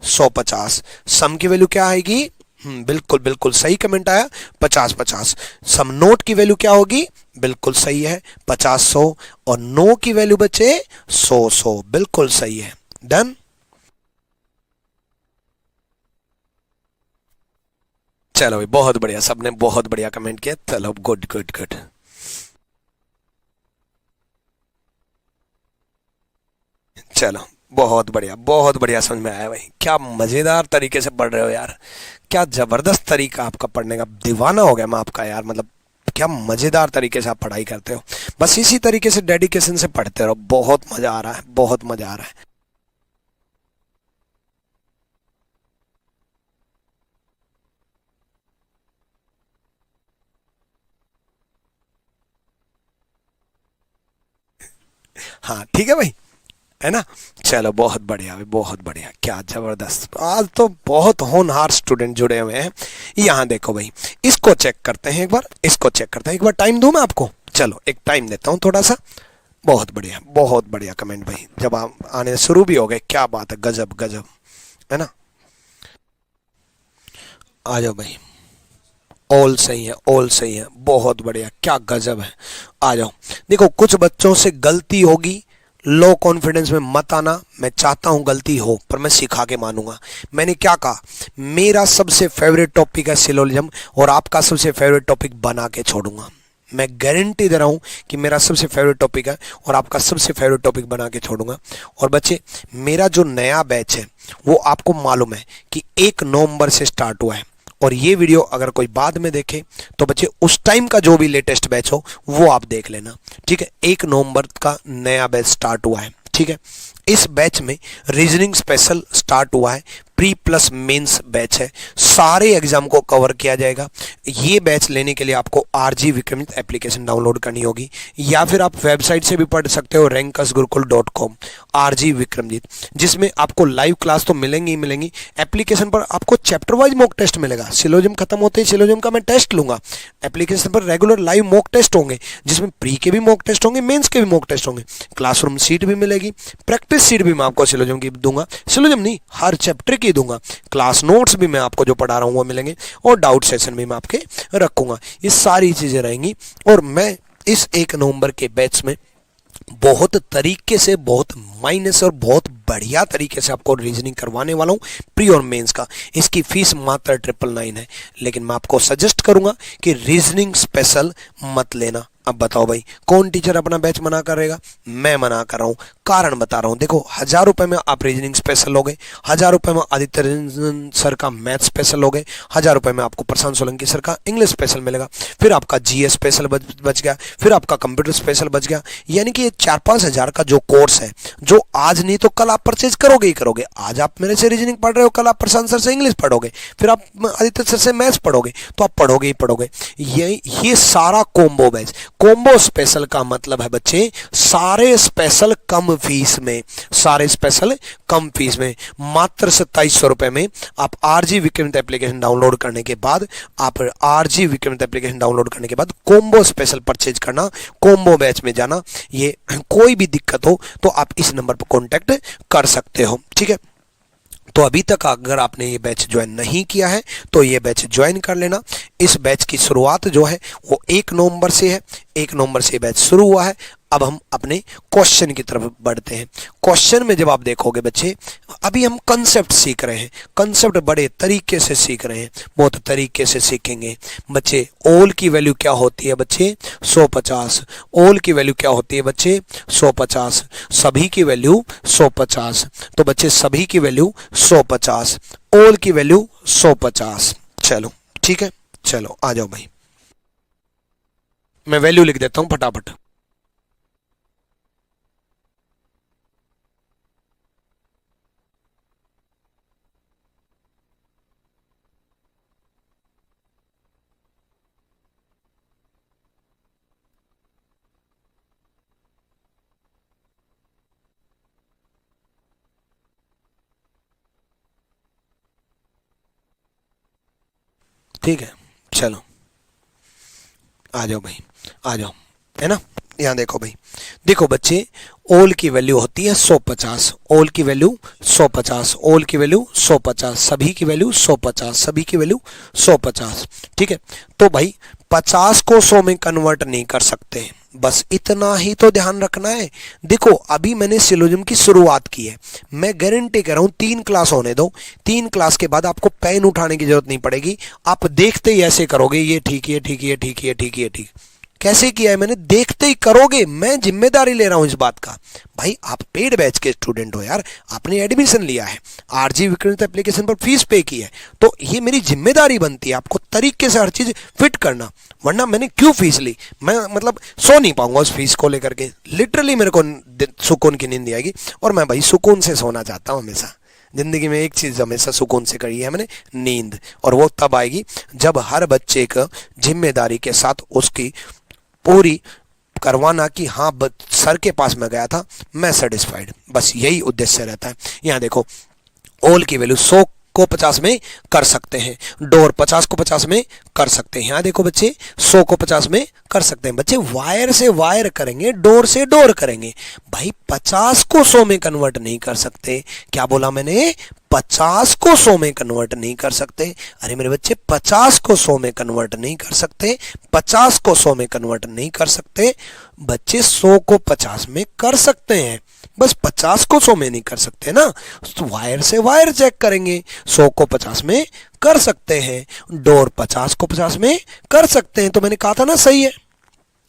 150। सम की वैल्यू क्या आएगी? बिल्कुल बिल्कुल सही कमेंट आया, 50-50। सम नोट की वैल्यू क्या होगी? बिल्कुल सही है, 50-100। और 9 की वैल्यू बच्चे 100-100, बिल्कुल सही है। डन। चलो भाई बहुत बढ़िया, सबने बहुत बढ़िया कमेंट किया। चलो गुड गुड गुड। चलो बहुत बढ़िया समझ में आया भाई। क्या मजेदार तरीके से पढ़ रहे हो यार, क्या जबरदस्त तरीका आपका पढ़ने का, दीवाना हो गया मैं आपका यार। मतलब क्या मजेदार तरीके से आप पढ़ाई करते हो। बस इसी तरीके से डेडिकेशन से पढ़ते रहो, बहुत मजा आ रहा है, बहुत मजा आ रहा है। हाँ ठीक है भाई, है ना। चलो बहुत बढ़िया भाई, बहुत बढ़िया, क्या जबरदस्त। आज तो बहुत होनहार स्टूडेंट जुड़े हुए हैं। यहाँ देखो भाई, इसको चेक करते हैं एक बार, इसको चेक करते हैं एक बार। टाइम दूं मैं आपको? चलो एक टाइम देता हूँ थोड़ा सा। बहुत बढ़िया कमेंट भाई, जब आप आने शुरू भी हो गए, क्या बात है, गजब गजब, है ना। आ जाओ भाई, ऑल सही है, ऑल सही है, बहुत बढ़िया, क्या गजब है। आ जाओ। देखो कुछ बच्चों से गलती होगी, लो कॉन्फिडेंस में मत आना। मैं चाहता हूं गलती हो, पर मैं सिखा के मानूंगा। मैंने क्या कहा, मेरा सबसे फेवरेट टॉपिक है सिलोजिज्म, और आपका सबसे फेवरेट टॉपिक बना के छोड़ूंगा। मैं गारंटी दे रहा हूं कि मेरा सबसे फेवरेट टॉपिक है और आपका सबसे फेवरेट टॉपिक बना के छोड़ूंगा। और बच्चे, मेरा जो नया बैच है वो आपको मालूम है कि 1 नवंबर से स्टार्ट हुआ है। और ये वीडियो अगर कोई बाद में देखे तो बच्चे उस टाइम का जो भी लेटेस्ट बैच हो वो आप देख लेना, ठीक है। 1 नवंबर का नया बैच स्टार्ट हुआ है, ठीक है। इस बैच में रीजनिंग स्पेशल स्टार्ट हुआ है, प्री प्लस मेंस बैच है, सारे एग्जाम को कवर किया जाएगा। ये बैच लेने के लिए आपको आरजी विक्रमित एप्लीकेशन डाउनलोड करनी होगी, या फिर आप वेबसाइट से भी पढ़ सकते हो, rankusgurukul.com आरजी विक्रमजीत, जिसमें आपको लाइव क्लास तो मिलेंगी ही मिलेंगी। एप्लीकेशन पर आपको चैप्टर वाइज मॉक टेस्ट मिलेगा। सिलोजिज्म खत्म होते ही सिलोजिज्म का मैं टेस्ट लूंगा। एप्लीकेशन पर रेगुलर लाइव मॉक टेस्ट होंगे, जिसमें प्री के भी मॉक टेस्ट होंगे, मेंस के भी मॉक टेस्ट होंगे। क्लासरूम सीट भी मिलेगी, प्रैक्टिस सीट भी मैं आपको सिलोजिज्म की दूंगा, सिलोजिज्म नहीं हर चैप्टर की दूंगा। क्लास नोट्स भी मैं आपको जो पढ़ा रहा हूँ वो मिलेंगे, और डाउट सेशन भी मैं आपके रखूंगा। ये सारी चीजें रहेंगी। और मैं इस 1 नवंबर के बैच में बहुत तरीके से, बहुत मायने से और बहुत बढ़िया तरीके से आपको रीजनिंग करवाने वाला हूँ, प्री और मेंस का। इसकी फीस मात्र 999 है, लेकिन मैं आपको सजेस्ट करूंगा कि रीजनिंग स्पेशल मत लेना। अब बताओ भाई, कौन टीचर अपना बैच मना करेगा? मैं मना कर रहा हूँ, कारण बता रहा हूँ। देखो 1000 रुपए में आप रीजनिंग स्पेशल लोगे, 1000 रुपए में आदित्य रंजन सर का मैथ स्पेशल लोगे, 1000 रुपए में आपको प्रशांत सोलंकी सर का इंग्लिश स्पेशल मिलेगा, फिर आपका जीएस स्पेशल बच गया, फिर आपका कंप्यूटर स्पेशल बच गया। यानी कि ये 4-5 हजार का जो कोर्स है, जो आज नहीं तो कल आप परचेज करोगे ही करोगे। आज आप मेरे से रीजनिंग पढ़ रहे हो, कल आप प्रशांत सर से इंग्लिश पढ़ोगे, फिर आप आदित्य सर से मैथ्स पढ़ोगे, तो आप पढ़ोगे ही पढ़ोगे। ये सारा कोम्बो बैच। कोम्बो स्पेशल का मतलब है बच्चे, सारे स्पेशल कम फीस में, सारे स्पेशल कम फीस में, मात्र 2700 रुपए में। आप आरजी विक्रमित एप्लीकेशन डाउनलोड करने के बाद, आप आरजी विक्रमित एप्लीकेशन डाउनलोड करने के बाद कोम्बो स्पेशल परचेज करना, कोम्बो बैच में जाना। ये कोई भी दिक्कत हो तो आप इस नंबर पर कॉन्टेक्ट कर सकते हो, ठीक है। तो अभी तक अगर आपने ये बैच ज्वाइन नहीं किया है तो ये बैच ज्वाइन कर लेना। इस बैच की शुरुआत जो है वो 1 नवंबर से है, 1 नवंबर से बैच शुरू हुआ है। अब हम अपने क्वेश्चन की तरफ बढ़ते हैं। क्वेश्चन में जब आप देखोगे बच्चे, अभी हम कंसेप्ट सीख रहे हैं, कंसेप्ट बड़े तरीके से सीख रहे हैं, बहुत तरीके से सीखेंगे बच्चे। ओल की वैल्यू क्या होती है बच्चे? 150। ओल की वैल्यू क्या होती है बच्चे? 150। सभी की वैल्यू 150। तो बच्चे सभी की वैल्यू 150, ओल की वैल्यू 150। चलो ठीक है, चलो आ जाओ भाई, मैं वैल्यू लिख देता हूं फटाफट। ठीक है, चलो आ जाओ भाई, आ जाओ, है ना। यहाँ देखो भाई, देखो बच्चे, ओल की वैल्यू होती है 150, ओल की वैल्यू 150, ओल की वैल्यू 150, सभी की वैल्यू 150, सभी की वैल्यू 150, ठीक है। तो भाई 50 को 100 में कन्वर्ट नहीं कर सकते, बस इतना ही तो ध्यान रखना है। देखो अभी मैंने सिलोजिज्म की शुरुआत की है, मैं गारंटी कर रहा हूं 3 क्लास होने दो, 3 क्लास के बाद आपको पेन उठाने की जरूरत नहीं पड़ेगी। आप देखते ही ऐसे करोगे, ये ठीक है ठीक है ठीक है ठीक है ठीक। कैसे किया है मैंने, देखते ही करोगे, मैं जिम्मेदारी ले रहा हूं इस बात का। भाई आप पेड बैच के स्टूडेंट हो यार, आपने एडमिशन लिया है, आरजी विक्रम एप्लीकेशन पर फीस पे की है, तो ये मेरी जिम्मेदारी बनती है आपको तरीके से हर चीज फिट करना। वरना मैंने क्यों फीस ली, मैं मतलब सो नहीं पाऊंगा उस फीस को लेकर के, लिटरली मेरे को सुकून की नींद आएगी। और मैं भाई सुकून से सोना चाहता हूँ हमेशा, जिंदगी में एक चीज हमेशा सुकून से करी है मैंने, नींद। और वो तब आएगी जब हर बच्चे को जिम्मेदारी के साथ उसकी पूरी करवाना कि हाँ सर के पास मैं गया था, मैं सेटिस्फाइड, बस यही उद्देश्य रहता है। यहाँ देखो ऑल की वैल्यू 100 को 50 में कर सकते हैं, डोर 50 को 50 में कर सकते हैं। यहाँ देखो बच्चे 100 को 50 में कर सकते हैं। बच्चे वायर से वायर करेंगे, डोर से डोर करेंगे। भाई 50 को 100 में कन्वर्ट नहीं कर सकते। क्या बोला मैंने, 50 को 100 में कन्वर्ट नहीं कर सकते। अरे मेरे बच्चे 50 को 100 में कन्वर्ट नहीं कर सकते, 50 को 100 में कन्वर्ट नहीं कर सकते। बच्चे 100 को 50 में कर सकते हैं, बस 50 को 100 में नहीं कर सकते ना। तो वायर से वायर चेक करेंगे, 100 को 50 में कर सकते हैं, डोर 50 को 50 में कर सकते हैं। तो मैंने कहा था ना, सही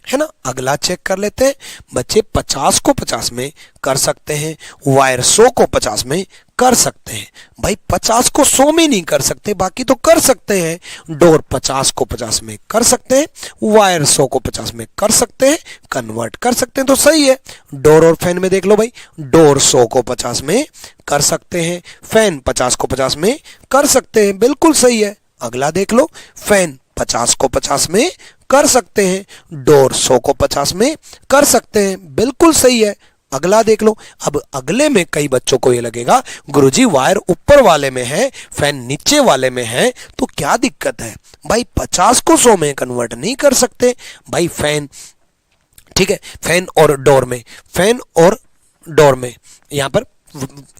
है ना। अगला चेक कर लेते हैं। बच्चे 50 को 50 में कर सकते हैं, वायर 100 को 50 में कर सकते हैं। भाई 50 को 100 में नहीं कर सकते, बाकी तो कर सकते हैं। डोर 50 को 50 में कर सकते हैं, वायर 100 को 50 में कर सकते हैं, कन्वर्ट कर सकते हैं, तो सही है। डोर और फैन में देख लो भाई, डोर 100 को 50 में कर सकते हैं, फैन 50 को 50 में कर सकते हैं, बिल्कुल सही है। अगला देख लो, फैन 50 को 50 में कर सकते हैं, डोर 100 को 50 में कर सकते हैं, बिल्कुल सही है। अगला देख लो। अब अगले में कई बच्चों को ये लगेगा, गुरुजी वायर ऊपर वाले में है, फैन नीचे वाले में है, तो क्या दिक्कत है। भाई 50 को 100 में कन्वर्ट नहीं कर सकते। भाई फैन, ठीक है, फैन और डोर में, फैन और डोर में, यहां पर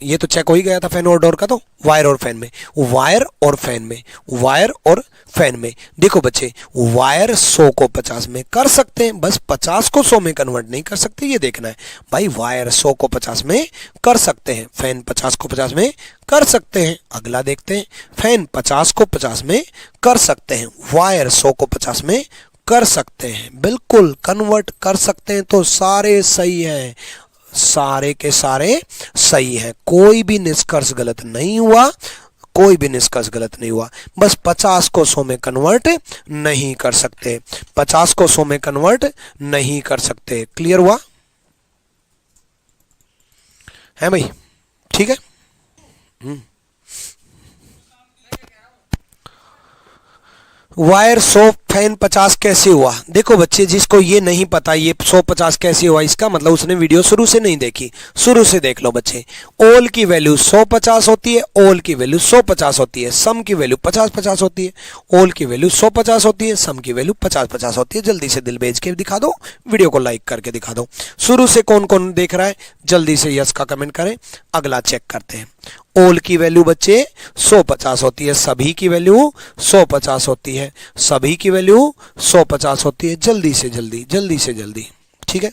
ये तो चेक हो ही गया था फैन और डोर का, तो वायर और फैन में, वायर और फैन में, वायर और फैन में। देखो बच्चे, वायर 100 को 50 में कर सकते हैं, बस 50 को 100 में कन्वर्ट नहीं कर सकते, ये देखना है। भाई वायर 100 को 50 में कर सकते हैं, फैन 50 को 50 में कर सकते हैं। अगला देखते हैं, फैन 50 को 50 में कर सकते हैं, वायर 100 को 50 में कर सकते हैं, बिल्कुल कन्वर्ट कर सकते हैं, तो सारे सही है, सारे के सारे सही है। कोई भी निष्कर्ष गलत नहीं हुआ, कोई भी निष्कर्ष गलत नहीं हुआ। बस 50 को 100 में कन्वर्ट नहीं कर सकते, 50 को 100 में कन्वर्ट नहीं कर सकते। क्लियर हुआ है भाई, ठीक है। वायर 100 फैन 50 कैसे हुआ। देखो बच्चे, जिसको ये नहीं पता ये 100-50 कैसे हुआ, इसका मतलब उसने वीडियो शुरू से नहीं देखी। शुरू से देख लो बच्चे। ओल की वैल्यू 100-50 होती है, ओल की वैल्यू 100-50 होती है, सम की वैल्यू 50-50 होती है। ओल की वैल्यू 100-50 होती है, सम की वैल्यू 50-50 होती है। जल्दी से दिल भेज के दिखा दो, वीडियो को लाइक करके दिखा दो। शुरू से कौन कौन देख रहा है, जल्दी से यस का कमेंट करें। अगला चेक करते हैं। ओल की वैल्यू बच्चे 100-50 होती है, सभी की वैल्यू 100-50 होती है, सभी की वैल्यू 100-50 होती है। जल्दी से जल्दी, जल्दी से जल्दी, ठीक है।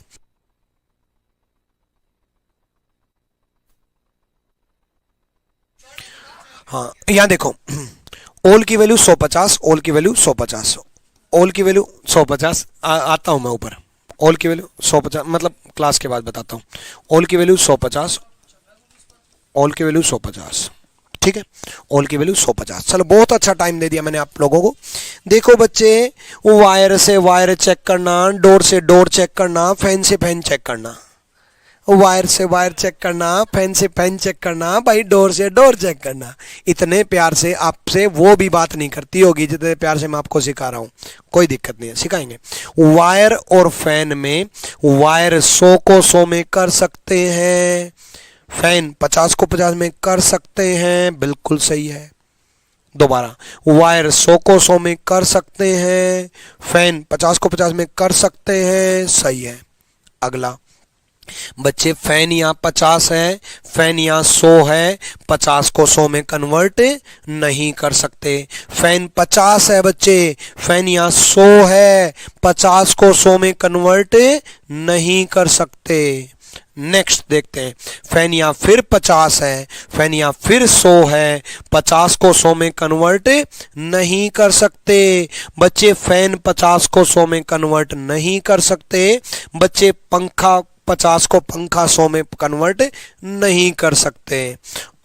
हाँ यहां देखो, ओल की वैल्यू 150, ओल की वैल्यू 150, ओल की वैल्यू 150, आता हूं मैं ऊपर। ओल की वैल्यू 150, मतलब क्लास के बाद बताता हूं। ओल की वैल्यू 150, ओल की वैल्यू 150, ठीक है। ओल की वैल्यू 150। चलो बहुत अच्छा टाइम दे दिया मैंने आप लोगों को। देखो बच्चे, वायर से वायर चेक करना, डोर से डोर चेक करना, फैन से फैन चेक करना, वायर से वायर चेक करना, फैन से फैन चेक करना, भाई डोर से डोर चेक करना। इतने प्यार से आपसे वो भी बात नहीं करती होगी जितने प्यार से मैं आपको सिखा रहा हूं। कोई दिक्कत नहीं है, सिखाएंगे। वायर और फैन में, वायर 100 को 100 में कर सकते हैं, फैन 50 को 50 में कर सकते हैं, बिल्कुल सही है। दोबारा, वायर 100 को 100 में कर सकते हैं, फैन 50 को 50 में कर सकते हैं, सही है। अगला, बच्चे फैन यहाँ 50 है, फैन यहाँ 100 है, 50 को 100 में कन्वर्ट नहीं कर सकते। फैन 50 है बच्चे, फैन यहाँ 100 है, 50 को 100 में कन्वर्ट नहीं कर सकते। नेक्स्ट देखते हैं, फैन यहाँ फिर 50 है, फैन यहाँ फिर 100 है, 50 को 100 में कन्वर्ट नहीं कर सकते। बच्चे फैन 50 को 100 में कन्वर्ट नहीं कर सकते। बच्चे पंखा 50 को पंखा 100 में कन्वर्ट नहीं कर सकते।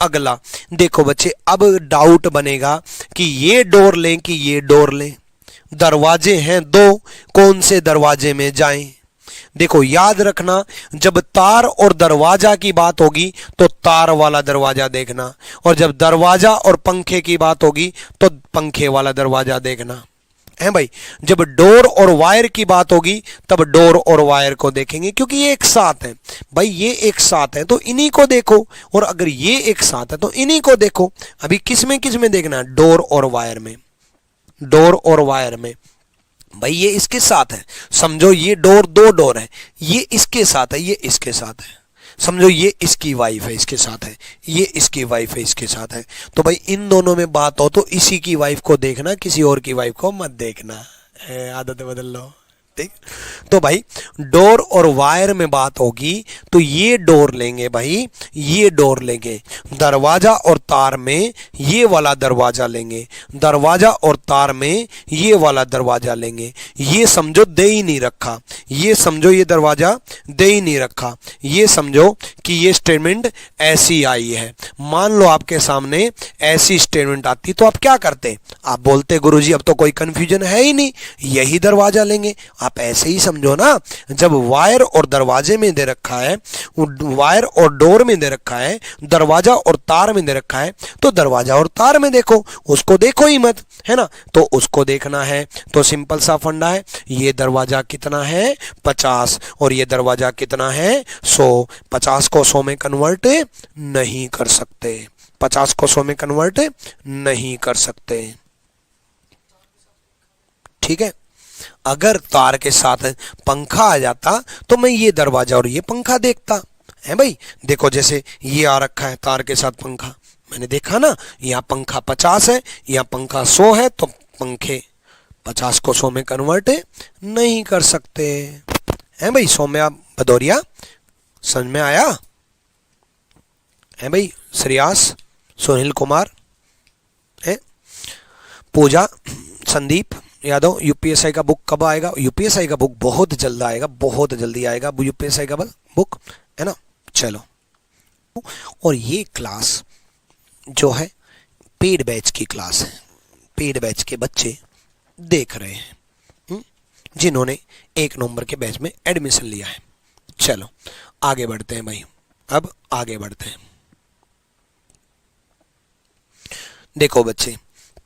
अगला देखो बच्चे, अब डाउट बनेगा कि ये डोर लें कि ये डोर लें। दरवाजे हैं दो, कौन से दरवाजे में जाएं? देखो याद रखना, जब तार और दरवाजा की बात होगी तो तार वाला दरवाजा देखना, और जब दरवाजा और पंखे की बात होगी तो पंखे वाला दरवाजा देखना है भाई। जब डोर और वायर की बात होगी तब डोर और वायर को देखेंगे, क्योंकि ये एक साथ है भाई, ये एक साथ है तो इन्हीं को देखो, और अगर ये एक साथ है तो इन्हीं को देखो। अभी किस में देखना है? डोर और वायर में। डोर और वायर में भाई ये इसके साथ है, समझो ये डोर, दो डोर है, ये इसके साथ है, ये इसके साथ है। समझो ये इसकी वाइफ है, इसके साथ है, ये इसकी वाइफ है, इसके साथ है। तो भाई इन दोनों में बात हो तो इसी की वाइफ को देखना, किसी और की वाइफ को मत देखना। आदत बदल लो, ठीक। तो भाई डोर और वायर में बात होगी तो ये डोर लेंगे भाई, ये डोर लेंगे। दरवाजा और तार में ये वाला दरवाजा लेंगे, दरवाजा और तार में ये वाला दरवाजा लेंगे। ये समझो दे ही नहीं रखा, ये समझो ये दरवाजा दे ही नहीं रखा, ये समझो कि ये स्टेटमेंट ऐसी आई है। मान लो आपके सामने ऐसी स्टेटमेंट आती तो आप क्या करते? आप बोलते गुरुजी अब तो कोई कंफ्यूजन है ही नहीं, यही दरवाजा लेंगे। आप ऐसे ही समझो ना, जब वायर और दरवाजे में दे रखा है, वायर और डोर में दे रखा है, दरवाजा और तार में दे रखा है, तो दरवाजा और तार में देखो, उसको देखो ही मत, है ना। तो उसको देखना है तो सिंपल सा फंडा है, ये दरवाजा कितना है? 50, और ये दरवाजा कितना है? 100। 50 को 100 में कन्वर्ट नहीं कर सकते, 50 को 100 में कन्वर्ट नहीं कर सकते, ठीक है। अगर तार के साथ पंखा आ जाता तो मैं ये दरवाजा और ये पंखा देखता, है भाई। देखो जैसे ये आ रखा है तार के साथ पंखा, मैंने देखा ना, यहाँ पंखा 50 है, यहाँ पंखा 100 है, तो पंखे 50 को 100 में कन्वर्ट नहीं कर सकते, है भाई। सौम्या भदौरिया, समझ में आया? है भाई। श्रेयास, सुनील कुमार, है, पूजा, संदीप यादव। यूपीएसआई का बुक कब आएगा? यूपीएसआई का बुक बहुत जल्द आएगा, बहुत जल्दी आएगा यूपीएसआई का बुक, है ना। चलो, और ये क्लास जो है पेड बैच की क्लास है, पेड बैच के बच्चे देख रहे हैं जिन्होंने 1 नवंबर के बैच में एडमिशन लिया है। चलो आगे बढ़ते हैं भाई, अब आगे बढ़ते हैं। देखो बच्चे,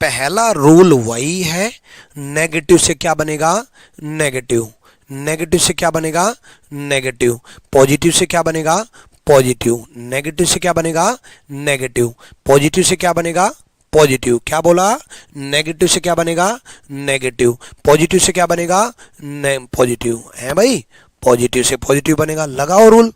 पहला रूल वही है, नेगेटिव से क्या बनेगा? नेगेटिव। नेगेटिव से क्या बनेगा? नेगेटिव। पॉजिटिव से क्या बनेगा? पॉजिटिव। नेगेटिव से क्या बनेगा? नेगेटिव। पॉजिटिव से क्या बनेगा? पॉजिटिव। क्या बोला? नेगेटिव से क्या बनेगा? नेगेटिव। पॉजिटिव से क्या बनेगा? पॉजिटिव, है भाई। पॉजिटिव से पॉजिटिव बनेगा। लगाओ रूल।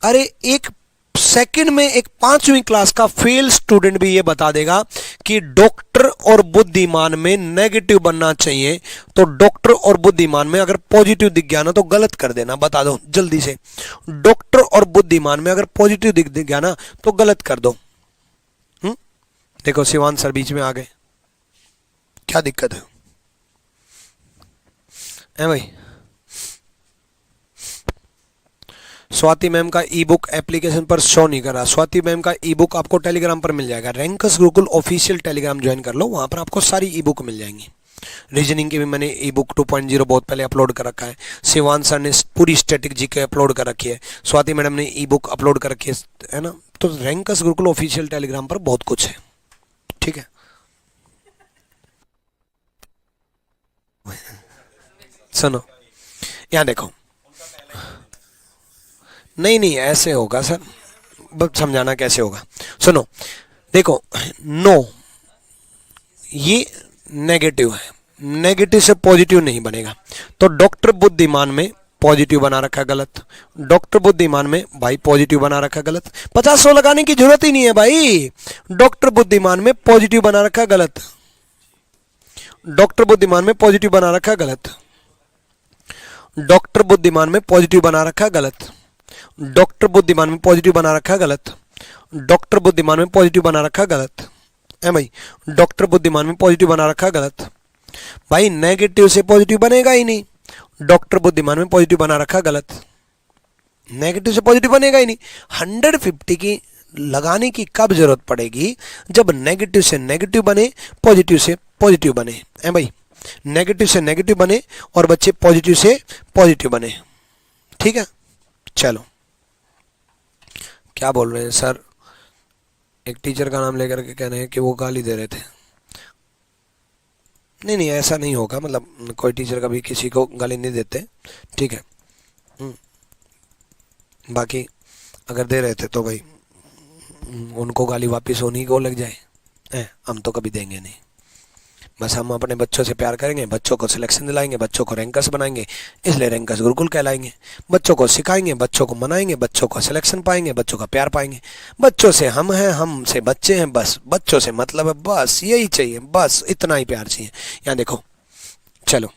अरे एक सेकंड में एक 5वीं क्लास का फेल स्टूडेंट भी ये बता देगा कि डॉक्टर और बुद्धिमान में नेगेटिव बनना चाहिए, तो डॉक्टर और बुद्धिमान में अगर पॉजिटिव दिख गया ना तो गलत कर देना, बता दो जल्दी से। डॉक्टर और बुद्धिमान में अगर पॉजिटिव दिख गया ना तो गलत कर दो। देखो शिवान सर बीच में आ गए, क्या दिक्कत है भाई? स्वाति मैम का ई बुक एप्लीकेशन पर शो नहीं कर रहा। स्वाति मैम का ई बुक आपको टेलीग्राम पर मिल जाएगा, rankers Gurukul official Telegram join कर लो, वहां पर आपको सारी ई बुक मिल जाएंगी। रीजनिंग की भी मैंने ई बुक 2.0 बहुत पहले अपलोड कर रखा है। शिवान सर ने पूरी स्टैटिक जीके अपलोड कर रखी है। स्वाति मैडम ने ई बुक अपलोड कर रखी है ना। तो रैंकस गुरुकुल ऑफिशियल टेलीग्राम पर बहुत कुछ है, ठीक है। सुनो यहाँ देखो, नहीं ऐसे होगा सर, बस समझाना कैसे होगा। सुनो देखो, नो ये नेगेटिव है, नेगेटिव से पॉजिटिव नहीं बनेगा, तो डॉक्टर बुद्धिमान में पॉजिटिव बना रखा है, गलत। डॉक्टर बुद्धिमान में भाई पॉजिटिव बना रखा है, गलत। 50-100 लगाने की जरूरत ही नहीं है भाई। डॉक्टर बुद्धिमान में पॉजिटिव बना रखा है, गलत। डॉक्टर बुद्धिमान में पॉजिटिव बना रखा है, गलत। डॉक्टर बुद्धिमान में पॉजिटिव बना रखा है, गलत। डॉक्टर बुद्धिमान में पॉजिटिव बना रखा है, गलत। डॉक्टर बुद्धिमान में पॉजिटिव बना रखा है, गलत है भाई। डॉक्टर बुद्धिमान में पॉजिटिव बना रखा है, गलत। भाई नेगेटिव से पॉजिटिव बनेगा ही नहीं। डॉक्टर बुद्धिमान में पॉजिटिव बना रखा है, गलत। नेगेटिव से पॉजिटिव बनेगा ही नहीं। 150 की लगाने की कब जरूरत पड़ेगी? जब नेगेटिव से नेगेटिव बने, पॉजिटिव से पॉजिटिव बने, है भाई। नेगेटिव से नेगेटिव बने और बच्चे पॉजिटिव से पॉजिटिव बने, ठीक है। चलो, क्या बोल रहे हैं सर? एक टीचर का नाम लेकर के कह रहे हैं कि वो गाली दे रहे थे। नहीं नहीं, ऐसा नहीं होगा, मतलब कोई टीचर कभी किसी को गाली नहीं देते, ठीक है। बाकी अगर दे रहे थे तो भाई उनको गाली वापस होनी को लग जाए, हम तो कभी देंगे नहीं। बस हम अपने बच्चों से प्यार करेंगे, बच्चों को सिलेक्शन दिलाएंगे, बच्चों को रैंकर्स बनाएंगे, इसलिए रैंकर्स गुरुकुल कहलाएंगे। बच्चों को सिखाएंगे, बच्चों को मनाएंगे, बच्चों को सिलेक्शन पाएंगे, बच्चों का प्यार पाएंगे। बच्चों से हम हैं, हमसे बच्चे हैं, बस बच्चों से मतलब है, बस यही चाहिए, बस इतना ही प्यार चाहिए। यहाँ देखो, चलो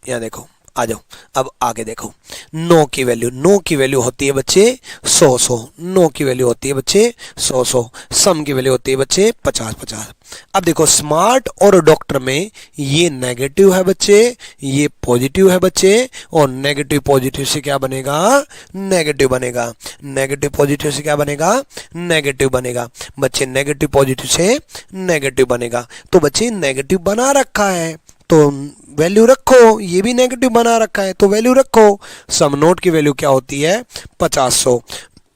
यहाँ देखो, आ जाओ, अब आगे देखो। नो की वैल्यू होती है बच्चे 100-100। नो की वैल्यू होती है बच्चे 100-100। सम की वैल्यू होती है बच्चे 50-50। अब देखो, स्मार्ट और डॉक्टर में ये नेगेटिव है बच्चे, ये पॉजिटिव है बच्चे, और नेगेटिव पॉजिटिव से क्या बनेगा? नेगेटिव बनेगा। नेगेटिव पॉजिटिव से क्या बनेगा? नेगेटिव बनेगा बच्चे। नेगेटिव पॉजिटिव से नेगेटिव बनेगा, तो बच्चे नेगेटिव बना रखा है तो वैल्यू रखो। ये भी नेगेटिव बना रखा है तो वैल्यू रखो। सम नोट की वैल्यू क्या होती है? 50-100।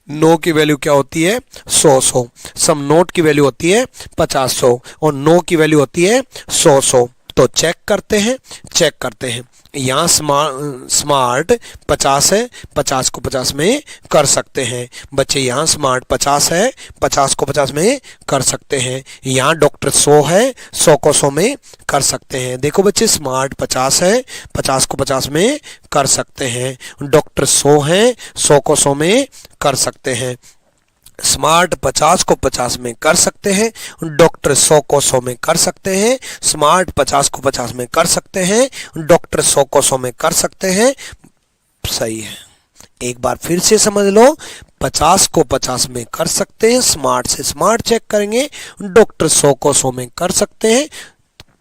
नो की वैल्यू क्या होती है? 100-100। सम नोट की वैल्यू होती है 50-100 और नो की वैल्यू होती है 100-100। तो चेक करते हैं। यहाँ स्मार्ट 50 है, 50 को 50 में कर सकते हैं बच्चे। यहाँ स्मार्ट 50 है, 50 को 50 में कर सकते हैं। यहाँ डॉक्टर 100 है, 100 को 100 में कर सकते हैं। देखो बच्चे, स्मार्ट 50 है, 50 को 50 में कर सकते हैं। डॉक्टर 100 है, 100 को 100 में कर सकते हैं। स्मार्ट 50 को 50 में कर सकते हैं, डॉक्टर 100 को 100 में कर सकते हैं। स्मार्ट 50 को 50 में कर सकते हैं, डॉक्टर 100 को 100 में कर सकते हैं। सही है। एक बार फिर से समझ लो, 50 को 50 में कर सकते हैं, स्मार्ट से स्मार्ट चेक करेंगे, डॉक्टर 100 को 100 में कर सकते हैं।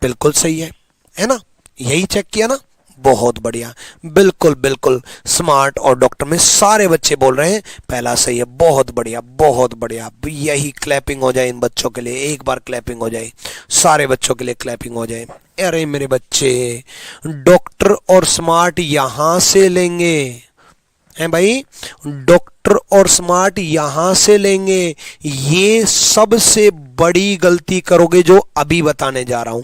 बिल्कुल सही है ना? यही चेक किया ना? बहुत बढ़िया, बिल्कुल बिल्कुल। स्मार्ट और डॉक्टर में सारे बच्चे बोल रहे हैं पहला सही है। बहुत बढ़िया, बहुत बढ़िया। यही क्लैपिंग हो जाए इन बच्चों के लिए, एक बार क्लैपिंग हो जाए, सारे बच्चों के लिए क्लैपिंग हो जाए। अरे मेरे बच्चे, डॉक्टर और स्मार्ट यहां से लेंगे, हैं भाई, डॉक्टर और स्मार्ट यहां से लेंगे। ये सबसे बड़ी गलती करोगे जो अभी बताने जा रहा हूं।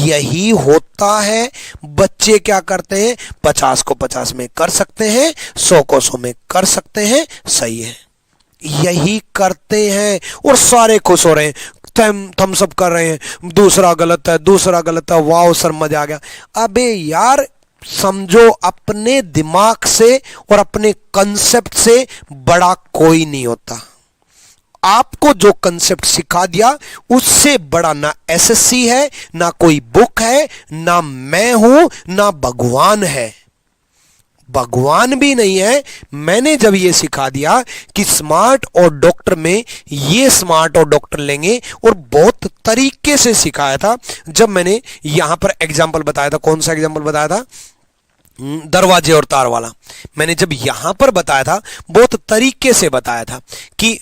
यही होता है, बच्चे क्या करते हैं? 50 को 50 में कर सकते हैं, 100 को 100 में कर सकते हैं। सही है, यही करते हैं और सारे खुश हो रहे हैं, थम सब कर रहे हैं। दूसरा गलत है, दूसरा गलत है, वाह सर मजा आ गया। अबे यार, समझो, अपने दिमाग से और अपने कंसेप्ट से बड़ा कोई नहीं होता। आपको जो कंसेप्ट सिखा दिया उससे बड़ा ना एसएससी है, ना कोई बुक है, ना मैं हूं, ना भगवान है। भगवान भी नहीं है। मैंने जब ये सिखा दिया कि स्मार्ट और डॉक्टर में ये स्मार्ट और डॉक्टर लेंगे, और बहुत तरीके से सिखाया था। जब मैंने यहां पर एग्जाम्पल बताया था, कौन सा एग्जाम्पल बताया था? दरवाजे और तार वाला। मैंने जब यहां पर बताया था, बहुत तरीके से बताया था कि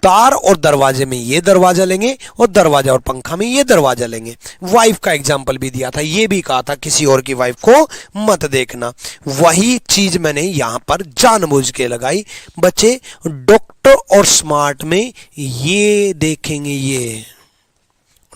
तार और दरवाजे में ये दरवाजा लेंगे और दरवाजा और पंखा में ये दरवाजा लेंगे। वाइफ का एग्जाम्पल भी दिया था, ये भी कहा था किसी और की वाइफ को मत देखना। वही चीज मैंने यहां पर जानबूझ के लगाई। बच्चे, डॉक्टर और स्मार्ट में ये देखेंगे, ये